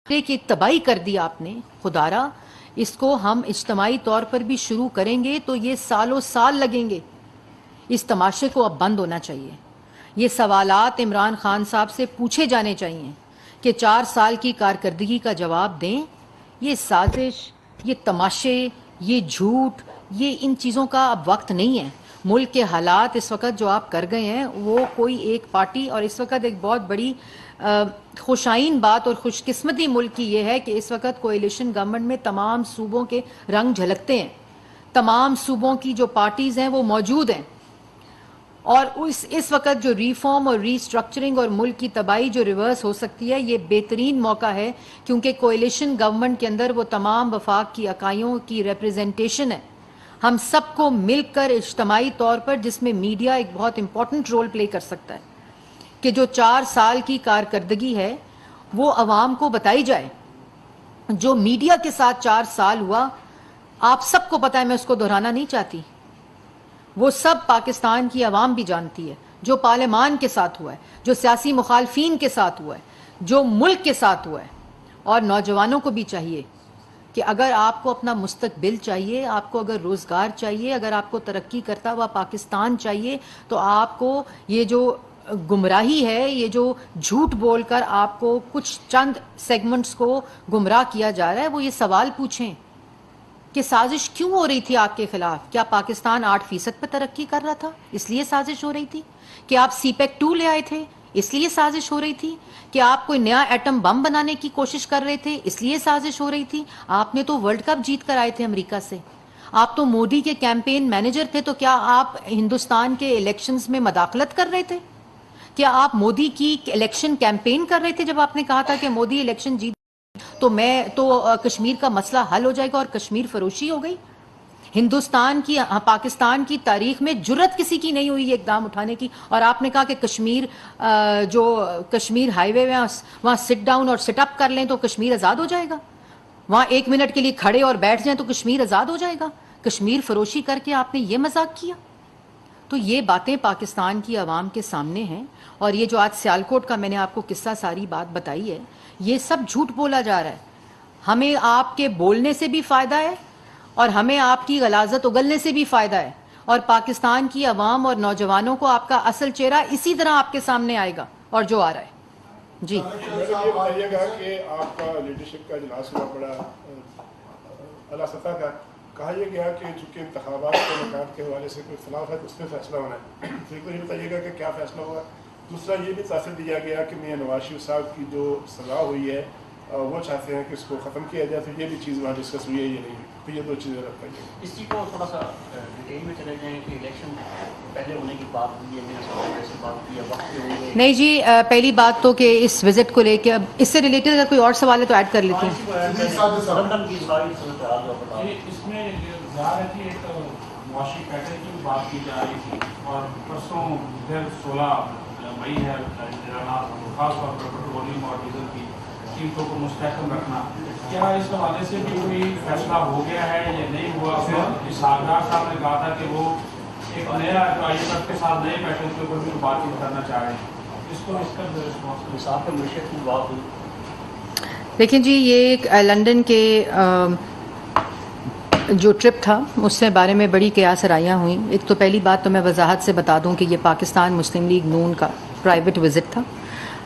کہ تباہی کر دی آپ نے. خدارا اس کو ہم اجتماعی طور پر بھی شروع کریں گے تو یہ سالوں سال لگیں گے. اس تماشے کو اب بند ہونا چاہیے. یہ سوالات عمران خان صاحب سے پوچھے جانے چاہیے کہ 4 سال کی کارکردگی کا جواب دیں. یہ سازش, یہ تماشے, یہ جھوٹ, یہ ان چیزوں کا اب وقت نہیں ہے. ملک کے حالات اس وقت جو آپ کر گئے ہیں وہ کوئی ایک پارٹی, اور اس وقت ایک بہت بڑی خوشائن بات اور خوش قسمتی ملک کی یہ ہے کہ اس وقت کوئلیشن گورنمنٹ میں تمام صوبوں کے رنگ جھلکتے ہیں, تمام صوبوں کی جو پارٹیز ہیں وہ موجود ہیں. اور اس وقت جو ریفارم اور ری اسٹرکچرنگ اور ملک کی تباہی جو ریورس ہو سکتی ہے, یہ بہترین موقع ہے کیونکہ کوئلیشن گورنمنٹ کے اندر وہ تمام وفاق کی اکائیوں کی ریپریزنٹیشن ہے. ہم سب کو مل کر اجتماعی طور پر, جس میں میڈیا ایک بہت امپورٹنٹ رول پلے کر سکتا ہے, کہ جو 4 سال کی کارکردگی ہے وہ عوام کو بتائی جائے. جو میڈیا کے ساتھ 4 سال ہوا آپ سب کو پتہ ہے, میں اس کو دہرانا نہیں چاہتی, وہ سب پاکستان کی عوام بھی جانتی ہے. جو پارلیمان کے ساتھ ہوا ہے, جو سیاسی مخالفین کے ساتھ ہوا ہے, جو ملک کے ساتھ ہوا ہے. اور نوجوانوں کو بھی چاہیے کہ اگر آپ کو اپنا مستقبل چاہیے, آپ کو اگر روزگار چاہیے, اگر آپ کو ترقی کرتا ہوا پاکستان چاہیے, تو آپ کو یہ جو گمراہی ہے, یہ جو جھوٹ بول کر آپ کو کچھ چند سیگمنٹس کو گمراہ کیا جا رہا ہے, وہ یہ سوال پوچھیں کہ سازش کیوں ہو رہی تھی آپ کے خلاف. کیا پاکستان 8% پہ ترقی کر رہا تھا اس لیے سازش ہو رہی تھی؟ کہ آپ سی پیک 2 لے آئے تھے اس لیے سازش ہو رہی تھی؟ کہ آپ کوئی نیا ایٹم بم بنانے کی کوشش کر رہے تھے اس لیے سازش ہو رہی تھی؟ آپ نے تو ورلڈ کپ جیت کر آئے تھے امریکہ سے, آپ تو مودی کے کیمپین مینیجر تھے, تو کیا آپ ہندوستان کے الیکشنز میں مداخلت کر رہے تھے؟ کیا آپ مودی کی الیکشن کیمپین کر رہے تھے جب آپ نے کہا تھا کہ مودی الیکشن جیت تو کشمیر کا مسئلہ حل ہو جائے گا اور کشمیر فروشی ہو گئی؟ پاکستان کی تاریخ میں جرت کسی کی نہیں ہوئی یہ اقدام اٹھانے کی, اور آپ نے کہا کہ کشمیر ہائی وے وہاں سٹ ڈاؤن اور سٹ اپ کر لیں تو کشمیر آزاد ہو جائے گا, وہاں 1 منٹ کے لیے کھڑے اور بیٹھ جائیں تو کشمیر آزاد ہو جائے گا. کشمیر فروشی کر کے آپ نے یہ مذاق کیا. تو یہ باتیں پاکستان کی عوام کے سامنے ہیں, اور یہ جو آج سیالکوٹ کا میں نے آپ کو قصہ ساری بات بتائی ہے, یہ سب جھوٹ بولا جا رہا ہے. ہمیں آپ کے بولنے سے بھی فائدہ ہے اور ہمیں آپ کی غلاظت اگلنے سے بھی فائدہ ہے, اور پاکستان کی عوام اور نوجوانوں کو آپ کا اصل چہرہ اسی طرح آپ کے سامنے آئے گا اور جو آ رہا ہے. جی یہ بتائیے گا کہ آپ کا لیڈرشپ کا اجلاس ہوا بڑا اعلیٰ سطح کا, کہا یہ گیا کہ چونکہ انتخابات کے نکات کے حوالے سے کوئی اختلاف ہے تو اس میں فیصلہ ہونا ہے. تو ایک تو یہ بتائیے گا کہ کیا فیصلہ ہوا. دوسرا یہ بھی تاثر دیا گیا کہ میاں نواز شریف صاحب کی جو سزا ہوئی ہے وہ چاہتے ہیں کہ اس کو ختم کیا جائے, تو یہ بھی چیز وہاں ڈسکس ہوئی ہے یہ نہیں, تو یہ 2 چیزیں رکھ پائیے. اس چیز کو تھوڑا سا ڈیٹیل میں چلے جائیں کہ الیکشن پہلے ہونے کی بات ہوئی ہے, میرے سامنے سے بات ہوئی ہے, وقت پہ ہوئی ہے. نہیں جی, پہلی بات تو کہ اس وزٹ کو لے کے اب اس سے ریلیٹڈ اگر کوئی اور سوال ہے تو ایڈ کر لیتے ہیں. لندن کی ساری صورتحال کا بتا. اس میں ظاہر ہے کہ ایک معاشی پیٹرن کی بات کی جا رہی تھی, اور پرسوں 16 مئی ہے, خاص طور پر پیٹرولیم اور ڈیزل کی قیمتوں کو مستحکم رکھنا. کیا اس حوالے سے بھی کوئی فیصلہ ہو گیا ہے یا نہیں ہوا؟ اسحاق صاحب نے کہا تھا کہ وہ ایک نیا IMF کے ساتھ نئے پیٹرن کے اوپر بھی بات چیت کرنا چاہ رہے ہیں, اس کو اس کا رسپانس حساب کے معیشت کی بات ہوئی. دیکھیں جی, یہ ایک لندن کے جو ٹرپ تھا اس سے بارے میں بڑی قیاس رائیاں ہوئیں. ایک تو پہلی بات تو میں وضاحت سے بتا دوں کہ یہ پاکستان مسلم لیگ نون کا پرائیویٹ وزٹ تھا.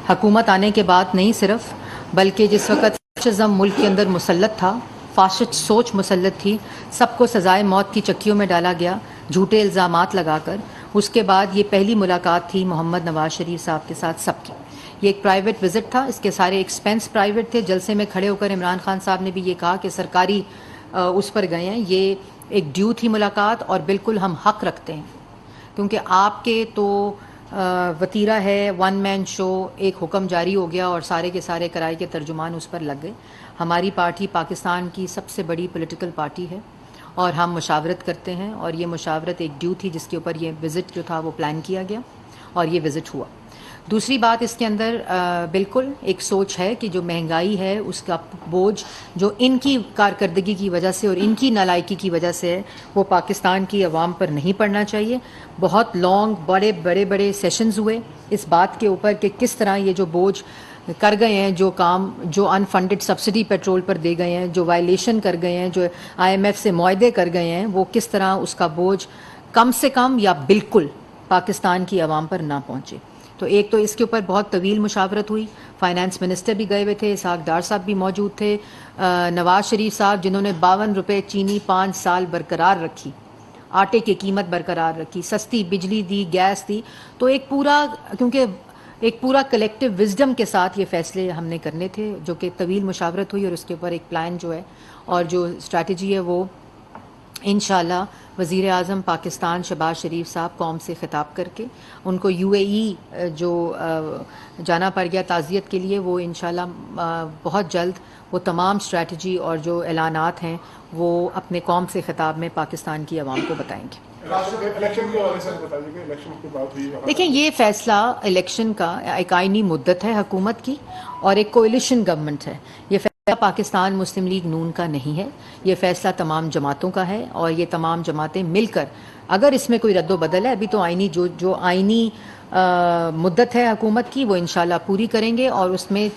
حکومت آنے کے بعد نہیں صرف, بلکہ جس وقت فاشزم ملک کے اندر مسلط تھا, فاشسٹ سوچ مسلط تھی, سب کو سزائے موت کی چکیوں میں ڈالا گیا جھوٹے الزامات لگا کر. اس کے بعد یہ پہلی ملاقات تھی محمد نواز شریف صاحب کے ساتھ سب کی. یہ ایک پرائیویٹ وزٹ تھا, اس کے سارے ایکسپینس پرائیویٹ تھے. جلسے میں کھڑے ہو کر عمران خان صاحب نے بھی یہ کہا کہ سرکاری اس پر گئے ہیں, یہ ایک ڈیو تھی ملاقات اور بالکل ہم حق رکھتے ہیں کیونکہ آپ کے تو وطیرہ ہے, ون مین شو, ایک حکم جاری ہو گیا اور سارے کے سارے کرائے کے ترجمان اس پر لگ گئے. ہماری پارٹی پاکستان کی سب سے بڑی پولیٹیکل پارٹی ہے اور ہم مشاورت کرتے ہیں اور یہ مشاورت ایک ڈیو تھی جس کے اوپر یہ وزٹ جو تھا وہ پلان کیا گیا اور یہ وزٹ ہوا. دوسری بات اس کے اندر بالکل ایک سوچ ہے کہ جو مہنگائی ہے اس کا بوجھ جو ان کی کارکردگی کی وجہ سے اور ان کی نالائکی کی وجہ سے ہے وہ پاکستان کی عوام پر نہیں پڑنا چاہیے. بہت لانگ بڑے سیشنز ہوئے اس بات کے اوپر کہ کس طرح یہ جو بوجھ کر گئے ہیں, جو کام جو انفنڈڈ سبسڈی پیٹرول پر دے گئے ہیں, جو وائلیشن کر گئے ہیں, جو IMF سے معاہدے کر گئے ہیں, وہ کس طرح اس کا بوجھ کم سے کم یا بالکل پاکستان کی عوام پر نہ پہنچے. تو ایک تو اس کے اوپر بہت طویل مشاورت ہوئی. فائنانس منسٹر بھی گئے ہوئے تھے, اسحاق ڈار صاحب بھی موجود تھے, نواز شریف صاحب جنہوں نے 52 روپے چینی 5 سال برقرار رکھی, آٹے کی قیمت برقرار رکھی, سستی بجلی دی, گیس دی. تو ایک پورا کلیکٹیو وزڈم کے ساتھ یہ فیصلے ہم نے کرنے تھے جو کہ طویل مشاورت ہوئی اور اس کے اوپر ایک پلان جو ہے اور جو اسٹریٹجی ہے وہ انشاءاللہ وزیر اعظم پاکستان شہباز شریف صاحب قوم سے خطاب کر کے ان کو UAE جو جانا پڑ گیا تعزیت کے لیے, وہ انشاءاللہ بہت جلد وہ تمام اسٹریٹجی اور جو اعلانات ہیں وہ اپنے قوم سے خطاب میں پاکستان کی عوام کو بتائیں گے. الیکشن کے حوالے سے بتا دیجیے, الیکشن کی بات ہوئی. دیکھیں یہ فیصلہ الیکشن کا ایک آئینی مدت ہے حکومت کی اور ایک کولیشن گورنمنٹ ہے. یہ فیصلہ پاکستان مسلم لیگ نون کا نہیں ہے, یہ فیصلہ تمام جماعتوں کا ہے اور یہ تمام جماعتیں مل کر اگر اس میں کوئی رد و بدل ہے, ابھی تو آئینی جو آئینی مدت ہے حکومت کی وہ انشاءاللہ پوری کریں گے اور اس میں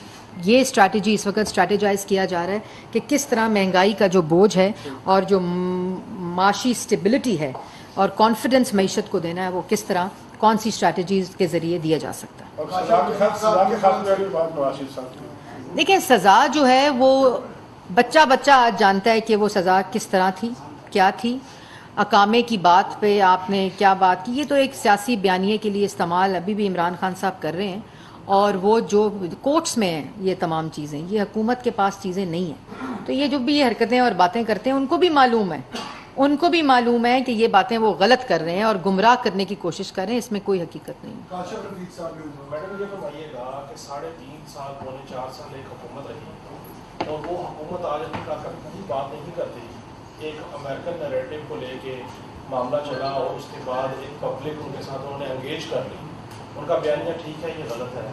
یہ اسٹریٹجی اس وقت اسٹریٹجائز کیا جا رہا ہے کہ کس طرح مہنگائی کا جو بوجھ ہے اور جو معاشی اسٹیبلٹی ہے اور کانفیڈنس معیشت کو دینا ہے وہ کس طرح کون سی اسٹریٹجیز کے ذریعے دیا جا سکتا ہے. اور سزا کے خاتمے والی بات نواز شریف صاحب کی. دیکھیں سزا جو ہے وہ بچہ آج جانتا ہے کہ وہ سزا کس طرح تھی, کیا تھی. اقامے کی بات پہ آپ نے کیا بات کی, یہ تو ایک سیاسی بیانیے کے لیے استعمال ابھی بھی عمران خان صاحب کر رہے ہیں اور وہ جو کورٹس میں ہیں یہ تمام چیزیں, یہ حکومت کے پاس چیزیں نہیں ہیں. تو یہ جو بھی یہ حرکتیں اور باتیں کرتے ہیں ان کو بھی معلوم ہے کہ یہ باتیں وہ غلط کر رہے ہیں اور گمراہ کرنے کی کوشش کر رہے ہیں, اس میں کوئی حقیقت نہیں. میڈم یہ فرمائیے گا کہ 3.5 سال 4 سال ایک حکومت رہی اور وہ حکومت آج اپنی کارکردگی کی بات نہیں کرتی. ایک امریکن نیریٹو کو لے کے معاملہ چلا اور اس کے بعد ایک پبلک ان کے ساتھ انہوں نے انگیج کر لی. ان کا بیانیہ ٹھیک ہے, یہ غلط ہے.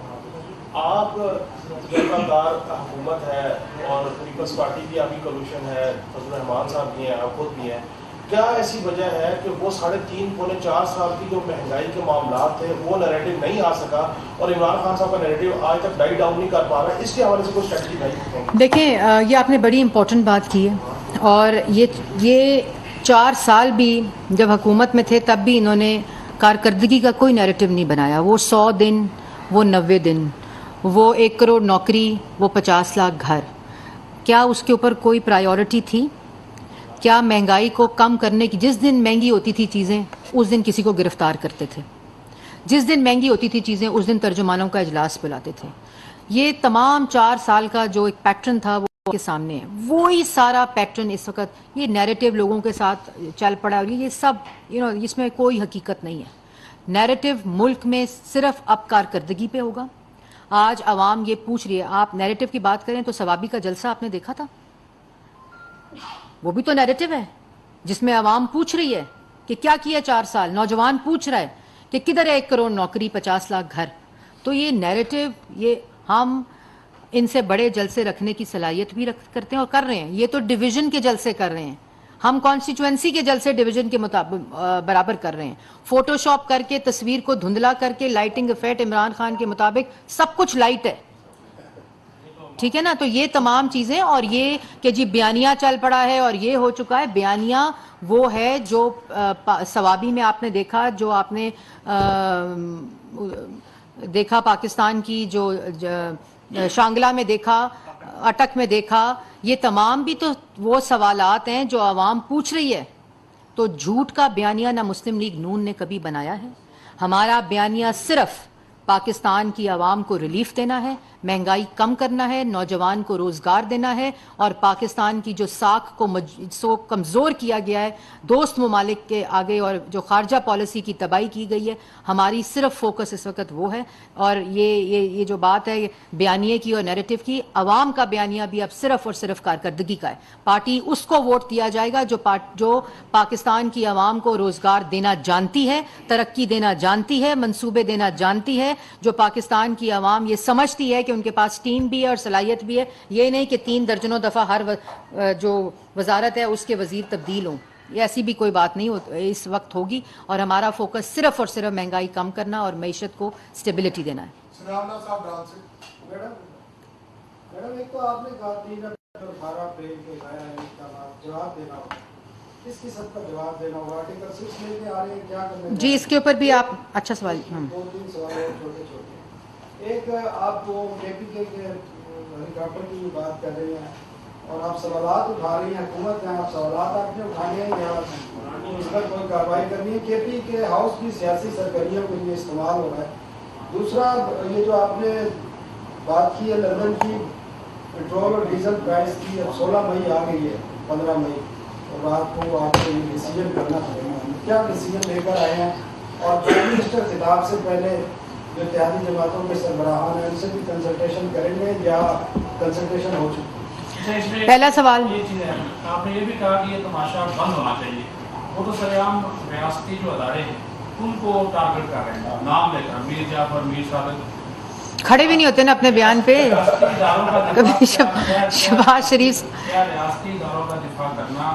آپ تجربہ کار حکومت ہے اور پیپلز پارٹی کی ابھی کولوشن ہے, فضل الرحمان صاحب بھی ہیں, آپ خود بھی ہیں. کیا ایسی وجہ ہے کہ وہ 3.5-4 سال کی جو مہنگائی کے معاملات تھے وہ نیریٹو نہیں آ سکا اور عمران خان صاحب کا نیریٹو آج تک ڈائی ڈاؤن نہیں کر پا رہا ہے؟ اس کے حوالے سے کوئی اسٹریٹجی نہیں؟ دیکھیں یہ آپ نے بڑی امپورٹنٹ بات کی ہے اور یہ 4 سال بھی جب حکومت میں تھے تب بھی انہوں نے کارکردگی کا کوئی نیریٹو نہیں بنایا. وہ 100 دن, وہ 90 دن, وہ 1 کروڑ نوکری, وہ 50 لاکھ گھر, کیا اس کے اوپر کوئی پرائیورٹی تھی؟ کیا مہنگائی کو کم کرنے کی, جس دن مہنگی ہوتی تھی چیزیں اس دن کسی کو گرفتار کرتے تھے, جس دن مہنگی ہوتی تھی چیزیں اس دن ترجمانوں کا اجلاس بلاتے تھے. یہ تمام 4 سال کا جو ایک پیٹرن تھا وہ کے سامنے ہے. وہی سارا پیٹرن اس وقت یہ نیریٹو لوگوں کے ساتھ چل پڑا ہے. یہ سب اس میں کوئی حقیقت نہیں ہے. نیریٹو ملک میں صرف اب کارکردگی پہ ہوگا. آج عوام یہ پوچھ رہی ہے, آپ نیریٹو کی بات کریں تو ثوابی کا جلسہ آپ نے دیکھا تھا, وہ بھی تو نیریٹو ہے جس میں عوام پوچھ رہی ہے کہ کیا کیا 4 سال. نوجوان پوچھ رہا ہے کہ کدھر ہے 1 کروڑ نوکری, 50 لاکھ گھر. تو یہ نیریٹو, یہ ہم ان سے بڑے جلسے رکھنے کی صلاحیت بھی کرتے ہیں اور کر رہے ہیں. یہ تو ڈویژن کے جلسے کر رہے ہیں, ہم کانسٹیچوئنسی کے جلسے ڈویژن کے مطابق برابر کر رہے ہیں. فوٹو شاپ کر کے تصویر کو دھندلا کر کے لائٹنگ افیکٹ عمران خان کے مطابق سب کچھ لائٹ ہے, ٹھیک ہے نا. تو یہ تمام چیزیں, اور یہ کہ جی بیانیہ چل پڑا ہے اور یہ ہو چکا ہے, بیانیہ وہ ہے جو ثوابی میں آپ نے دیکھا, جو آپ نے دیکھا پاکستان کی جو شانگلہ میں دیکھا, اٹک میں دیکھا. یہ تمام بھی تو وہ سوالات ہیں جو عوام پوچھ رہی ہے تو جھوٹ کا بیانیہ نہ مسلم لیگ نون نے کبھی بنایا ہے. ہمارا بیانیہ صرف پاکستان کی عوام کو ریلیف دینا ہے, مہنگائی کم کرنا ہے, نوجوان کو روزگار دینا ہے, اور پاکستان کی جو ساکھ کو کمزور کیا گیا ہے دوست ممالک کے آگے, اور جو خارجہ پالیسی کی تباہی کی گئی ہے, ہماری صرف فوکس اس وقت وہ ہے. اور یہ جو بات ہے بیانیے کی اور نیریٹو کی, عوام کا بیانیہ بھی اب صرف اور صرف کارکردگی کا ہے. پارٹی اس کو ووٹ دیا جائے گا جو پاکستان کی عوام کو روزگار دینا جانتی ہے, ترقی دینا جانتی ہے, منصوبے دینا جانتی ہے, جو پاکستان کی عوام یہ سمجھتی ہے کہ ان کے پاس ٹیم بھی ہے اور صلاحیت بھی ہے. یہ نہیں کہ 3 درجنوں دفعہ ہر جو وزارت ہے اس کے وزیر تبدیل ہوں, ایسی بھی کوئی بات نہیں اس وقت ہوگی. اور ہمارا فوکس صرف اور صرف مہنگائی کم کرنا اور معیشت کو اسٹیبلٹی دینا ہے. سناولا صاحب ڈال سے میڈم ایک تو آپ نے کہا 3 اپریل 18 اپریل کے جواب دینا ہوگا, اس کی سب کا جواب دینا ہوگا. آرٹیکل 6 لے کے آ رہے ہیں, کیا کرنا ہے؟ جی اس کے اوپر بھی آپ اچھا سوال. 2-3 سوال اور چھوٹے چھوٹے. ایک آپ وہ کے پی کے ہیلی کاپٹر کی بات کر رہے ہیں اور آپ سوالات اٹھا رہی ہیں, حکومت ہیں, آپ سوالات آپ نے اٹھانے ہیں یا اس پر کوئی کارروائی کرنی ہے؟ کے پی کے ہاؤس کی سیاسی سرگرمیوں کے لیے استعمال ہو رہا ہے. دوسرا یہ جو آپ نے بات کی ہے لندن کی پیٹرول اور ڈیزل پرائز کی, اب 16 مئی آ گئی ہے, 15 مئی, اور رات کو آپ کو یہ ڈیسیجن کرنا پڑے گا. کیا ڈیسیجن لے کر آئے ہیں؟ اور پرائم منسٹر خطاب سے پہلے جو اتحادی جماعتوں کے سربراہان ہیں ان سے بھی کنسلٹیشن کریں گے یا کنسلٹیشن ہو چکی؟ پہلا سوال, یہ چیز ہے, آپ نے یہ بھی کہا کہ یہ تماشا بند ہونا چاہیے. وہ تو سریعام ریاستی جو ادارے ہیں ان کو ٹارگٹ کر رہے ہیں, نام لے کر میر جعفر, میر صادق, کھڑے بھی نہیں ہوتے نا اپنے بیان پہ. ریاستی اداروں کا کبھی دفاع, شہباز شریف کیا ریاستی اداروں کا دفاع کرنا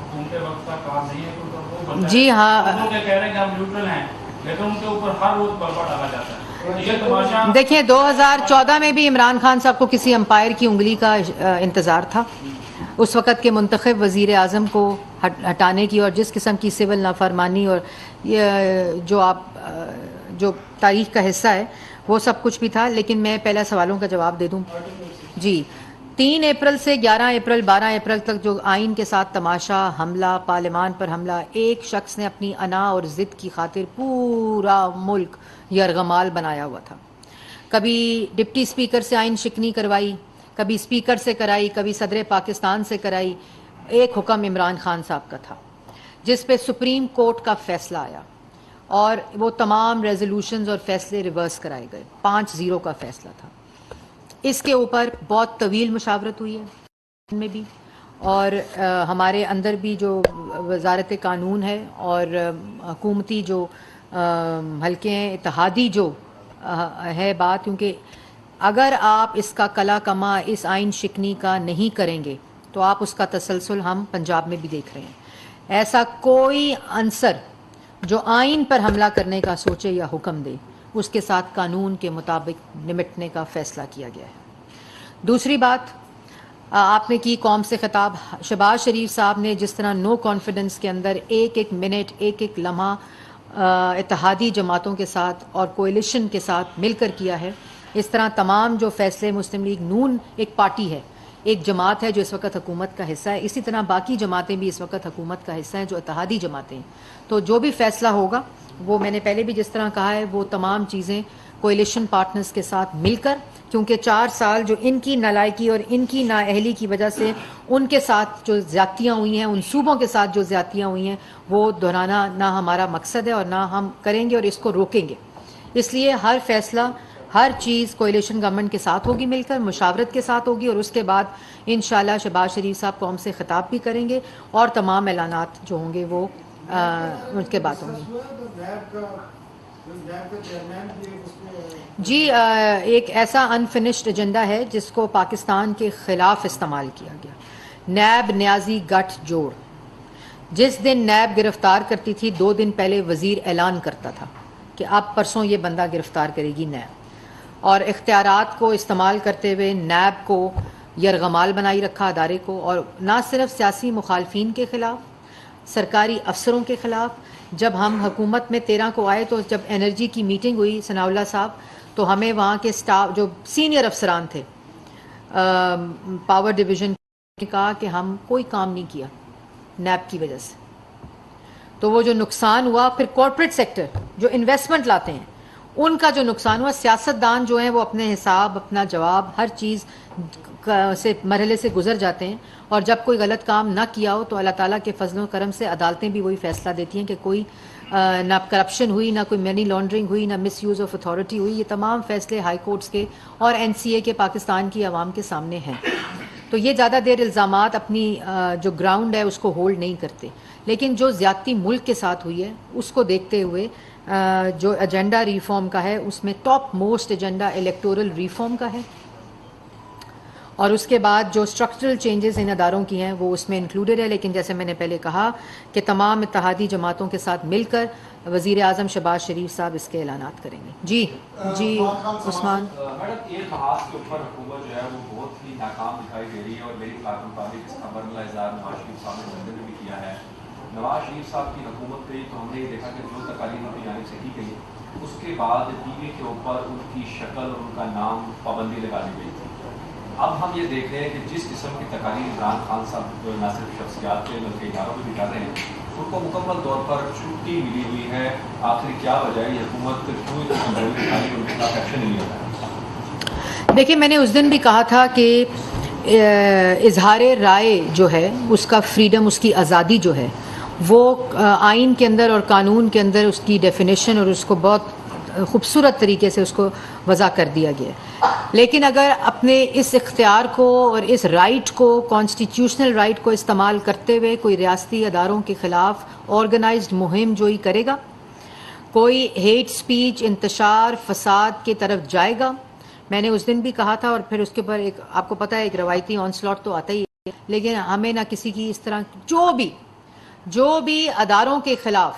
حکومت وقت کا کام نہیں ہے؟ وہ بندہ جی ہاں, وہ کہہ رہے ہیں کہ ہم نیوٹرل ہیں, لیکن ان کے اوپر ہر روز بلبا ڈالا جاتا ہے. یہ تماشا دیکھیں 2014 میں بھی عمران خان صاحب کو کسی امپائر کی انگلی کا انتظار تھا. اس وقت کے منتخب وزیر اعظم کو ہٹانے کی اور جس قسم کی سول نافرمانی اور یہ جو تاریخ کا حصہ ہے وہ سب کچھ بھی تھا. لیکن میں پہلا سوالوں کا جواب دے دوں. جی 3 اپریل سے 11 اپریل 12 اپریل تک جو آئین کے ساتھ تماشا, حملہ, پارلیمان پر حملہ, ایک شخص نے اپنی انا اور ضد کی خاطر پورا ملک یرغمال بنایا ہوا تھا. کبھی ڈپٹی اسپیکر سے آئین شکنی کروائی, کبھی اسپیکر سے کرائی, کبھی صدر پاکستان سے کرائی. ایک حکم عمران خان صاحب کا تھا جس پہ سپریم کورٹ کا فیصلہ آیا اور وہ تمام ریزولوشنز اور فیصلے ریورس کرائے گئے. 5-0 کا فیصلہ تھا. اس کے اوپر بہت طویل مشاورت ہوئی ہے میں بھی, اور ہمارے اندر بھی جو وزارت قانون ہے اور حکومتی جو حلقے ہیں, اتحادی جو ہے بات, کیونکہ اگر آپ اس کا کلا کما اس آئین شکنی کا نہیں کریں گے تو آپ اس کا تسلسل ہم پنجاب میں بھی دیکھ رہے ہیں. ایسا کوئی عنصر جو آئین پر حملہ کرنے کا سوچے یا حکم دے اس کے ساتھ قانون کے مطابق نمٹنے کا فیصلہ کیا گیا ہے. دوسری بات آپ نے کی قوم سے خطاب. شہباز شریف صاحب نے جس طرح نو کانفیڈنس کے اندر ایک ایک منٹ, ایک ایک لمحہ اتحادی جماعتوں کے ساتھ اور کوئلیشن کے ساتھ مل کر کیا ہے, اس طرح تمام جو فیصلے مسلم لیگ نون ایک پارٹی ہے, ایک جماعت ہے جو اس وقت حکومت کا حصہ ہے, اسی طرح باقی جماعتیں بھی اس وقت حکومت کا حصہ ہیں جو اتحادی جماعتیں ہیں. تو جو بھی فیصلہ ہوگا وہ میں نے پہلے بھی جس طرح کہا ہے وہ تمام چیزیں کوئلیشن پارٹنرز کے ساتھ مل کر, کیونکہ 4 سال جو ان کی نالائکی اور ان کی نااہلی کی وجہ سے ان کے ساتھ جو زیادتیاں ہوئی ہیں, ان صوبوں کے ساتھ جو زیادتیاں ہوئی ہیں وہ دہرانا نہ ہمارا مقصد ہے اور نہ ہم کریں گے اور اس کو روکیں گے. اس لیے ہر فیصلہ, ہر چیز کوئلیشن گورنمنٹ کے ساتھ ہوگی, مل کر مشاورت کے ساتھ ہوگی, اور اس کے بعد انشاءاللہ شہباز شریف صاحب قوم سے خطاب بھی کریں گے اور تمام اعلانات جو ہوں گے وہ ان کے بعد ہوں گے. جی ایک ایسا انفنشڈ ایجنڈا ہے جس کو پاکستان کے خلاف استعمال کیا گیا. نیب نیازی گٹھ جوڑ, جس دن نیب گرفتار کرتی تھی 2 دن پہلے وزیر اعلان کرتا تھا کہ اب پرسوں یہ بندہ گرفتار کرے گی نیب, اور اختیارات کو استعمال کرتے ہوئے نیب کو یرغمال بنائی رکھا ادارے کو, اور نہ صرف سیاسی مخالفین کے خلاف, سرکاری افسروں کے خلاف. جب ہم حکومت میں 13 کو آئے تو جب انرجی کی میٹنگ ہوئی ثناءاللہ صاحب, تو ہمیں وہاں کے سٹاف جو سینئر افسران تھے پاور ڈویژن نے کہا کہ ہم کوئی کام نہیں کیا نیب کی وجہ سے. تو وہ جو نقصان ہوا، پھر کارپوریٹ سیکٹر جو انویسٹمنٹ لاتے ہیں ان کا جو نقصان ہوا، سیاستدان جو ہیں وہ اپنے حساب، اپنا جواب، ہر چیز سے مرحلے سے گزر جاتے ہیں، اور جب کوئی غلط کام نہ کیا ہو تو اللہ تعالیٰ کے فضل و کرم سے عدالتیں بھی وہی فیصلہ دیتی ہیں کہ کوئی نہ کرپشن ہوئی، نہ کوئی منی لانڈرنگ ہوئی، نہ مس یوز آف اتھارٹی ہوئی. یہ تمام فیصلے ہائی کورٹس کے اور NCA کے پاکستان کی عوام کے سامنے ہیں. تو یہ زیادہ دیر الزامات اپنی جو گراؤنڈ ہے اس کو ہولڈ نہیں کرتے، لیکن جو زیادتی ملک کے ساتھ ہوئی ہے اس کو دیکھتے ہوئے جو ایجنڈا ریفارم کا ہے اس میں top most agenda electoral reform کا ہے، اور اس کے بعد جو اسٹرکچرل چینجز ان اداروں کی ہیں وہ اس میں انکلوڈیڈ ہے. لیکن جیسے میں نے پہلے کہا کہ تمام اتحادی جماعتوں کے ساتھ مل کر وزیر اعظم شہباز شریف صاحب اس کے اعلانات کریں گے. جی عثمان. میڈم ایک لحاظ کے اوپر حکومت جو ہے وہ بہت ہی ناکام دکھائی دے رہی ہے، اور میری خیال مطابق اس کا برملا اظہار نواز شریف صاحب نے لندن میں بھی کیا ہے. نواز شریف صاحب کی حکومت گئی تو ہم نے یہ دیکھا کہ جو تقاریر ان کی جانب سے کی گئی اس کے بعد ٹی وی کے اوپر ان کی شکل اور ان کا نام پابندی لگا دی گئی تھی. اب ہم یہ دیکھ رہے ہیں کہ جس قسم کی تقاریر عمران خان صاحب جو نہ صرف شخصیات کے بلکہ اداروں میں بھی کر رہے ہیں ان کو مکمل طور پر چھٹی ملی ہوئی ہے. آخر کیا وجہ ہے، یہ حکومت کیوں اتنی کمزوری دکھائی ان کے خلاف ایکشن نہیں لیتا ہے؟ دیکھیں میں نے اس دن بھی کہا تھا کہ اظہار رائے جو ہے اس کا فریڈم، اس کی آزادی جو ہے وہ آئین کے اندر اور قانون کے اندر اس کی ڈیفینیشن اور اس کو بہت خوبصورت طریقے سے اس کو وضع کر دیا گیا ہے. لیکن اگر اپنے اس اختیار کو اور اس رائٹ کو، کانسٹیٹیوشنل رائٹ کو استعمال کرتے ہوئے کوئی ریاستی اداروں کے خلاف آرگنائزڈ مہم جوئی کرے گا، کوئی ہیٹ سپیچ، انتشار، فساد کی طرف جائے گا، میں نے اس دن بھی کہا تھا، اور پھر اس کے اوپر ایک آپ کو پتہ ہے ایک روایتی آن سلاٹ تو آتا ہی ہے، لیکن ہمیں نہ کسی کی اس طرح جو بھی اداروں کے خلاف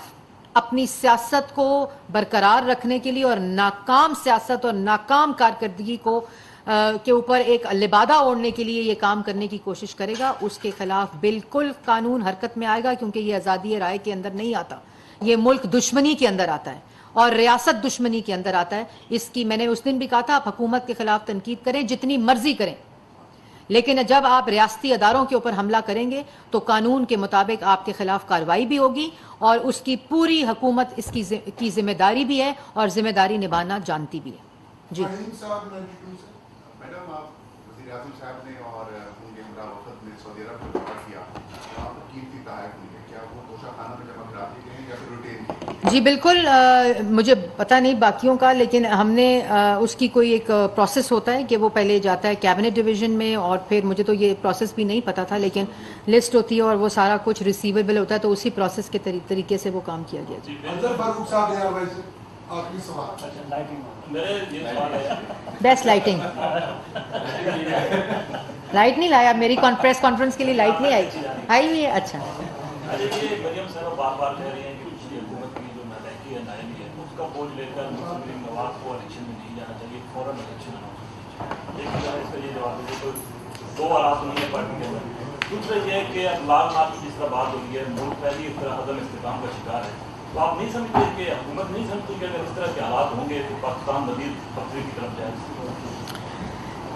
اپنی سیاست کو برقرار رکھنے کے لیے اور ناکام سیاست اور ناکام کارکردگی کو کے اوپر ایک لبادہ اوڑھنے کے لیے یہ کام کرنے کی کوشش کرے گا، اس کے خلاف بالکل قانون حرکت میں آئے گا، کیونکہ یہ آزادی رائے کے اندر نہیں آتا، یہ ملک دشمنی کے اندر آتا ہے اور ریاست دشمنی کے اندر آتا ہے. اس کی میں نے اس دن بھی کہا تھا آپ حکومت کے خلاف تنقید کریں جتنی مرضی کریں، لیکن جب آپ ریاستی اداروں کے اوپر حملہ کریں گے تو قانون کے مطابق آپ کے خلاف کارروائی بھی ہوگی، اور اس کی پوری حکومت اس کی ذمہ داری بھی ہے اور ذمہ داری نبھانا جانتی بھی ہے. جی میڈم، آپ وزیر اعظم صاحب نے اور ان کے ہمراہ وفد نے سعودی عرب کا دورہ کیا، آپ کو قیمتی تحائف ملے، کیا وہ توشہ خانہ میں جمع کرا دیے گئے ہیں یا پھر روٹین؟ جی بالکل، مجھے پتہ نہیں باقیوں کا، لیکن ہم نے اس کی کوئی ایک پروسیس ہوتا ہے کہ وہ پہلے جاتا ہے کیبنٹ ڈویژن میں، اور پھر مجھے تو یہ پروسیس بھی نہیں پتہ تھا، لیکن لسٹ ہوتی ہے اور وہ سارا کچھ ریسیویبل ہوتا ہے، تو اسی پروسیس کے طریقے سے وہ کام کیا گیا. آخری سوال. بیسٹ لائٹنگ، لائٹ نہیں لایا میری پریس کانفرنس کے لیے، لائٹ نہیں آئی ہوئی ہے. اچھا یہ مریم صاحب بار بار کہہ رہی ہیں کہ پچھلی حکومت کی جو نالائقی ہے، نائمی ہے، اس کا بوجھ لے کر مسلم لیگ نواز کو الیکشن میں نہیں جانا چاہیے، فوراً الیکشن آنا چاہیے. لیکن اس کا یہ جواب ہے کہ دو آراز نہیں ہے پارٹی کے اندر. دوسرا یہ ہے کہ لال ناتھ کی جس طرح بات ہوئی ہے، ملک پہلی اس طرح عدم استحکام کا شکار ہے، تو آپ نہیں سمجھتے کہ حکومت نہیں سمجھتی کہ اگر اس طرح کے حالات ہوں گے تو پاکستان مزید خطرے کی طرف جائے؟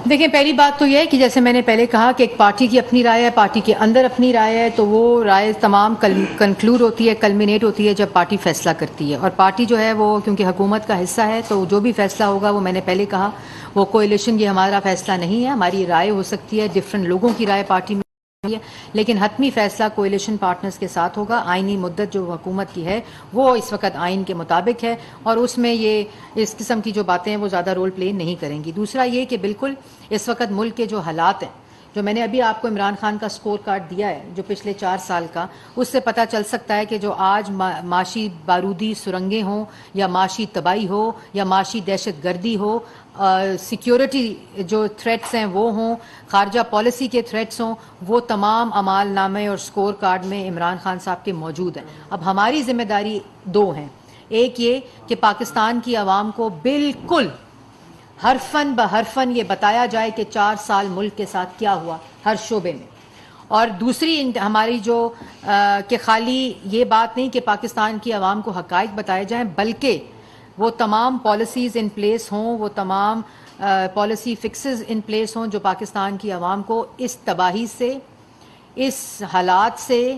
دیکھیں، پہلی بات تو یہ ہے کہ جیسے میں نے پہلے کہا کہ ایک پارٹی کی اپنی رائے ہے، پارٹی کے اندر اپنی رائے ہے، تو وہ رائے تمام کنکلوڈ ہوتی ہے، کلمینیٹ ہوتی ہے جب پارٹی فیصلہ کرتی ہے. اور پارٹی جو ہے وہ کیونکہ حکومت کا حصہ ہے، تو جو بھی فیصلہ ہوگا وہ میں نے پہلے کہا وہ کوئلیشن، یہ ہمارا فیصلہ نہیں ہے، ہماری رائے ہو سکتی ہے، ڈفرینٹ لوگوں کی رائے پارٹی میں ہے، لیکن حتمی فیصلہ کوئلیشن پارٹنرز کے ساتھ ہوگا. آئینی مدت جو حکومت کی ہے وہ اس وقت آئین کے مطابق ہے، اور اس میں یہ اس قسم کی جو باتیں ہیں وہ زیادہ رول پلے نہیں کریں گی. دوسرا یہ کہ بالکل اس وقت ملک کے جو حالات ہیں، جو میں نے ابھی آپ کو عمران خان کا سکور کارڈ دیا ہے جو پچھلے 4 سال کا، اس سے پتہ چل سکتا ہے کہ جو آج معاشی بارودی سرنگیں ہوں یا معاشی تباہی ہو یا معاشی دہشت گردی ہو، سیکیورٹی جو تھریٹس ہیں وہ ہوں، خارجہ پالیسی کے تھریٹس ہوں، وہ تمام اعمال نامے اور سکور کارڈ میں عمران خان صاحب کے موجود ہیں. اب ہماری ذمہ داری 2 ہیں. ایک یہ کہ پاکستان کی عوام کو بالکل حرفاً بحرفاً یہ بتایا جائے کہ 4 سال ملک کے ساتھ کیا ہوا ہر شعبے میں، اور دوسری ہماری جو کہ خالی یہ بات نہیں کہ پاکستان کی عوام کو حقائق بتائے جائیں، بلکہ وہ تمام پالیسیز ان پلیس ہوں، وہ تمام پالیسی فکسز ان پلیس ہوں جو پاکستان کی عوام کو اس تباہی سے، اس حالات سے،